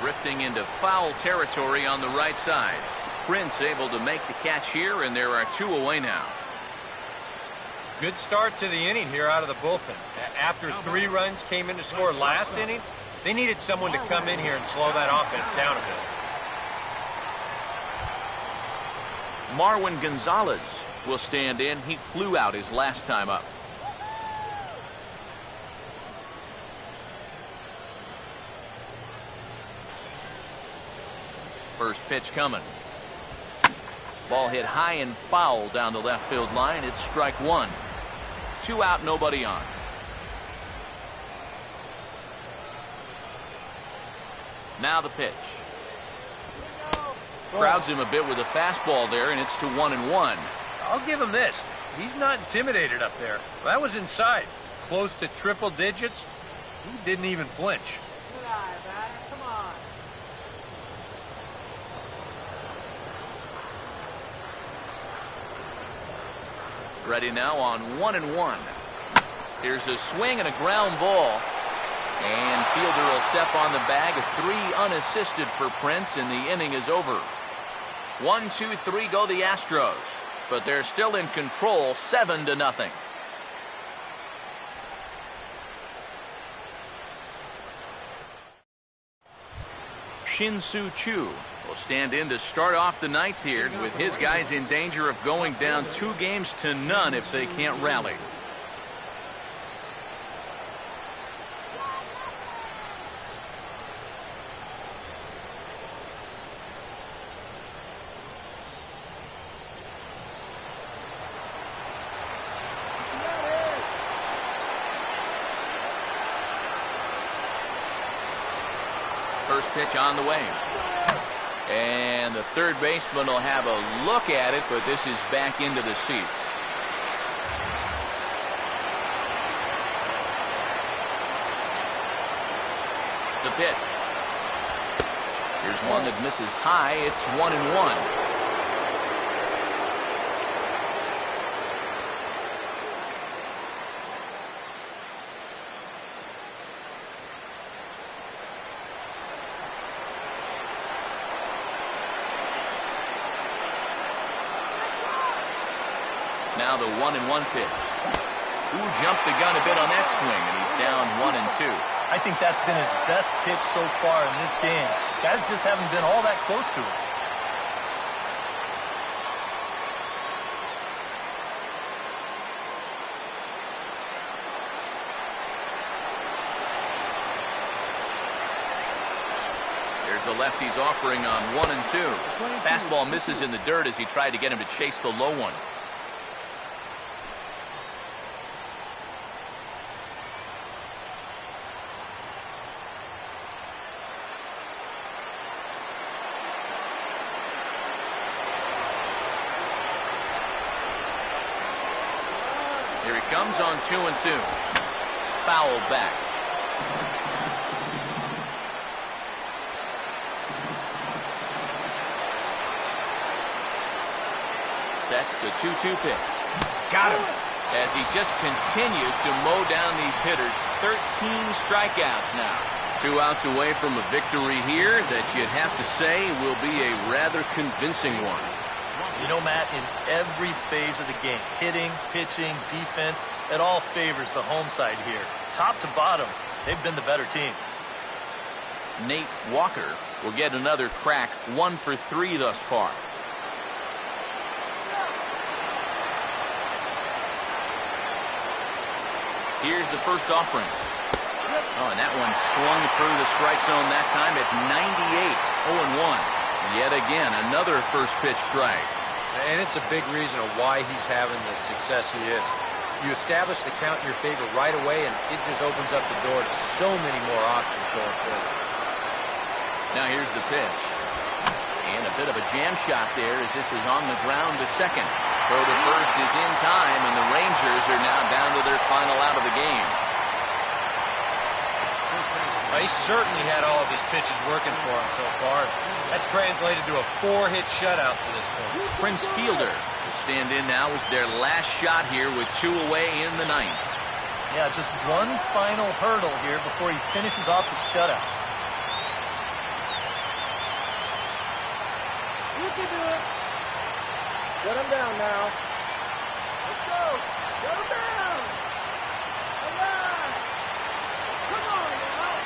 drifting into foul territory on the right side. Prince able to make the catch here, and there are 2 away now. Good start to the inning here out of the bullpen. After 3 runs came in to score last inning, They needed someone to come in here and slow that offense down a bit. Marwin Gonzalez will stand in. He flew out his last time up. First pitch coming. Ball hit high and foul down the left field line. It's strike one. 2 out, nobody on. Now the pitch. Crowds him a bit with a fastball there, and it's to 1-1. I'll give him this. He's not intimidated up there. That was inside. Close to triple digits. He didn't even flinch. Ready now on 1-1. Here's a swing and a ground ball. And fielder will step on the bag. A 3 unassisted for Prince, and the inning is over. 1, 2, 3 go the Astros. But they're still in control, 7-0. Shin-Soo Choo will stand in to start off the ninth here, with his guys in danger of going down 2-0 if they can't rally. First pitch on the way. And the third baseman will have a look at it, but this is back into the seats. The pitch. Here's one that misses high. It's 1-1. Now the 1-1 pitch. Ooh, jumped the gun a bit on that swing, and he's down 1-2. I think that's been his best pitch so far in this game. Guys just haven't been all that close to it. There's the lefty's offering on 1-2. Fastball misses in the dirt as he tried to get him to chase the low one. Here he comes on 2-2. Foul back. Sets the 2-2 pitch. Got him. As he just continues to mow down these hitters. 13 strikeouts now. 2 outs away from a victory here that you'd have to say will be a rather convincing one. You know, Matt, in every phase of the game, hitting, pitching, defense, it all favors the home side here. Top to bottom, they've been the better team. Nate Walker will get another crack, 1 for 3 thus far. Here's the first offering. Oh, and that one swung through the strike zone that time at 98, 0-1. Yet again, another first pitch strike. And it's a big reason of why he's having the success he is. You establish the count in your favor right away, and it just opens up the door to so many more options going forward. Now here's the pitch. And a bit of a jam shot there as this is on the ground to second. Throw to first is in time, and the Rangers are now down to their final out of the game. Well, he certainly had all of his pitches working for him so far. That's translated to a 4-hit shutout to this point. Prince Fielder will stand in now as their last shot here with 2 away in the ninth. Yeah, just one final hurdle here before he finishes off his shutout. You can do it. Get him down now. Let's go. Get him down. All right. Come on now.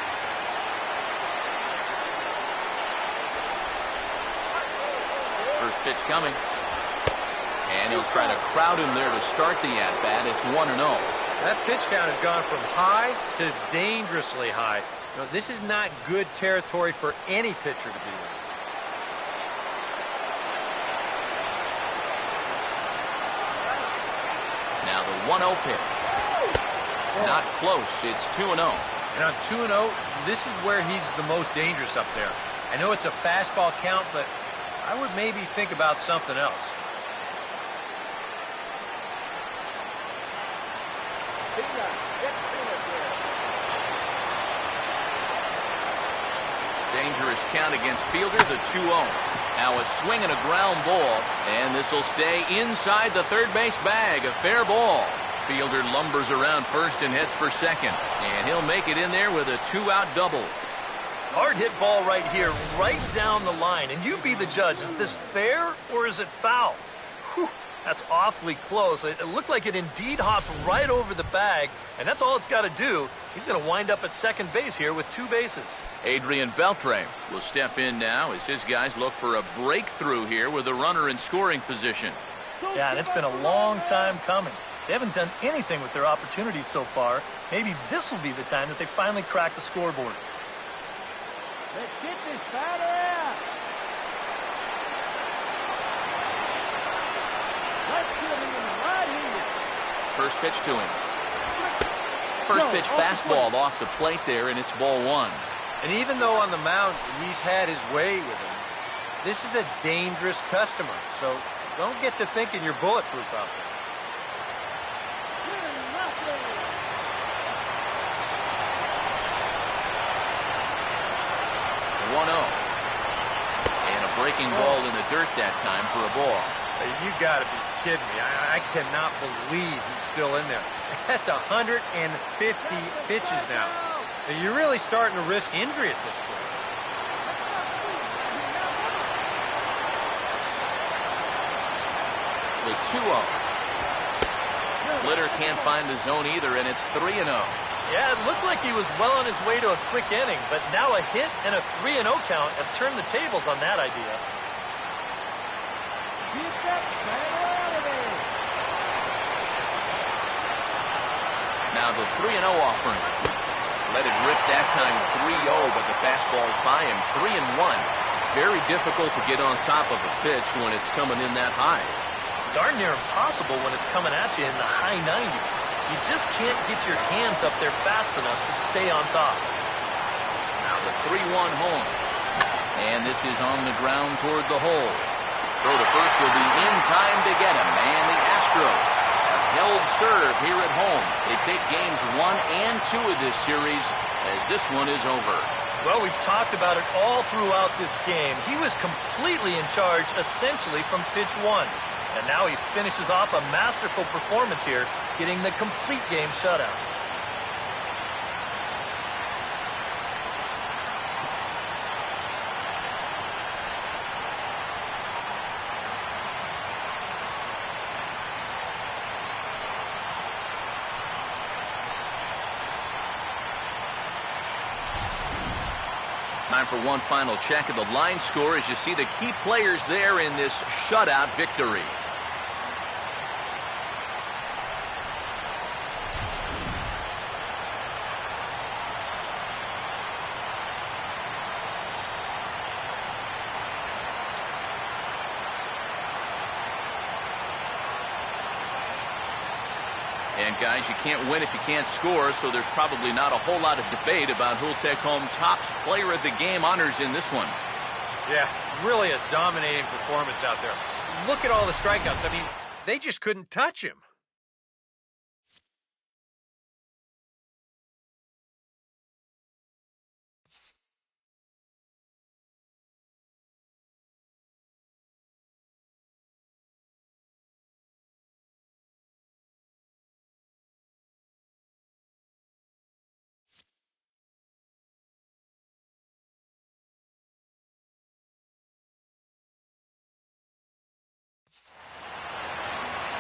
Pitch coming. And he'll try to crowd him there to start the at-bat. It's 1-0. That pitch count has gone from high to dangerously high. You know, this is not good territory for any pitcher to be in. Now the 1-0 pitch. Not close. It's 2-0. And on 2-0, this is where he's the most dangerous up there. I know it's a fastball count, but I would maybe think about something else. Dangerous count against fielder, the 2-0. Now a swing and a ground ball, and this will stay inside the third base bag. A fair ball. Fielder lumbers around first and heads for second, and he'll make it in there with a 2-out double. Hard hit ball right here, right down the line. And you be the judge. Is this fair or is it foul? Whew, that's awfully close. It looked like it indeed hopped right over the bag, and that's all it's got to do. He's going to wind up at second base here with 2 bases. Adrian Beltre will step in now as his guys look for a breakthrough here with a runner in scoring position. Yeah, and it's been a long time coming. They haven't done anything with their opportunities so far. Maybe this will be the time that they finally crack the scoreboard. Let's get this batter out. Let's get him right here. First pitch to him. First pitch fastball off the plate there, and it's ball 1. And even though on the mound he's had his way with him, this is a dangerous customer. So don't get to thinking you're bulletproof out there. 1-0. And a breaking ball in the dirt that time for a ball. You got to be kidding me. I cannot believe he's still in there. That's 150 pitches now. You're really starting to risk injury at this point. The 2-0. Splitter can't find the zone either, and it's 3-0. Yeah, it looked like he was well on his way to a quick inning, but now a hit and a 3-0 count have turned the tables on that idea. Get that batter out of there. Now the 3-0 offering. Let it rip that time 3-0, but the fastball's by him. 3-1. Very difficult to get on top of a pitch when it's coming in that high. Darn near impossible when it's coming at you in the high 90s. You just can't get your hands up there fast enough to stay on top. Now the 3-1 home. And this is on the ground toward the hole. Throw to first will be in time to get him. And the Astros have held serve here at home. They take games 1 and 2 of this series as this one is over. Well, we've talked about it all throughout this game. He was completely in charge essentially from pitch 1. And now he finishes off a masterful performance here, getting the complete game shutout. Time for one final check of the line score as you see the key players there in this shutout victory. And guys, you can't win if you can't score, so there's probably not a whole lot of debate about who'll take home top player of the game honors in this one. Yeah, really a dominating performance out there. Look at all the strikeouts. I mean, they just couldn't touch him.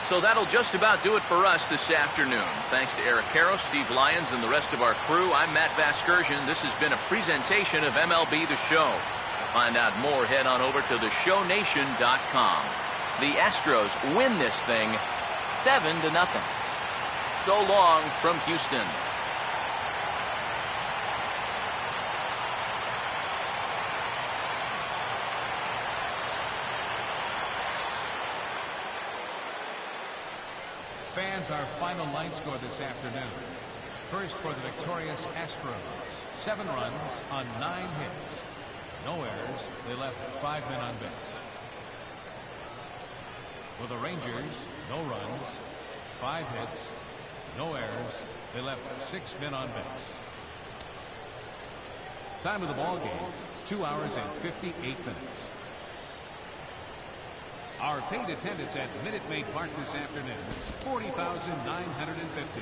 So that'll just about do it for us this afternoon. Thanks to Eric Harrow, Steve Lyons, and the rest of our crew. I'm Matt Vasgersian. This has been a presentation of MLB The Show. find out more, head on over to theshownation.com. The Astros win this thing 7-0. So long from Houston. Fans, our final line score this afternoon. First for the victorious Astros. 7 runs on 9 hits. No errors. They left 5 men on base. For the Rangers, no runs, 5 hits, no errors. They left 6 men on base. Time of the ball game, 2 hours and 58 minutes. Our paid attendance at Minute Maid Park this afternoon, 40,950.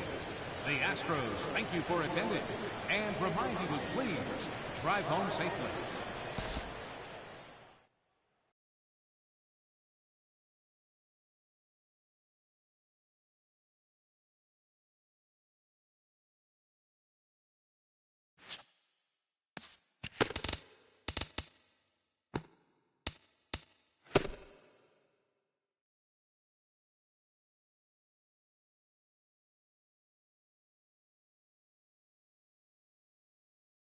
The Astros thank you for attending and remind you to please drive home safely.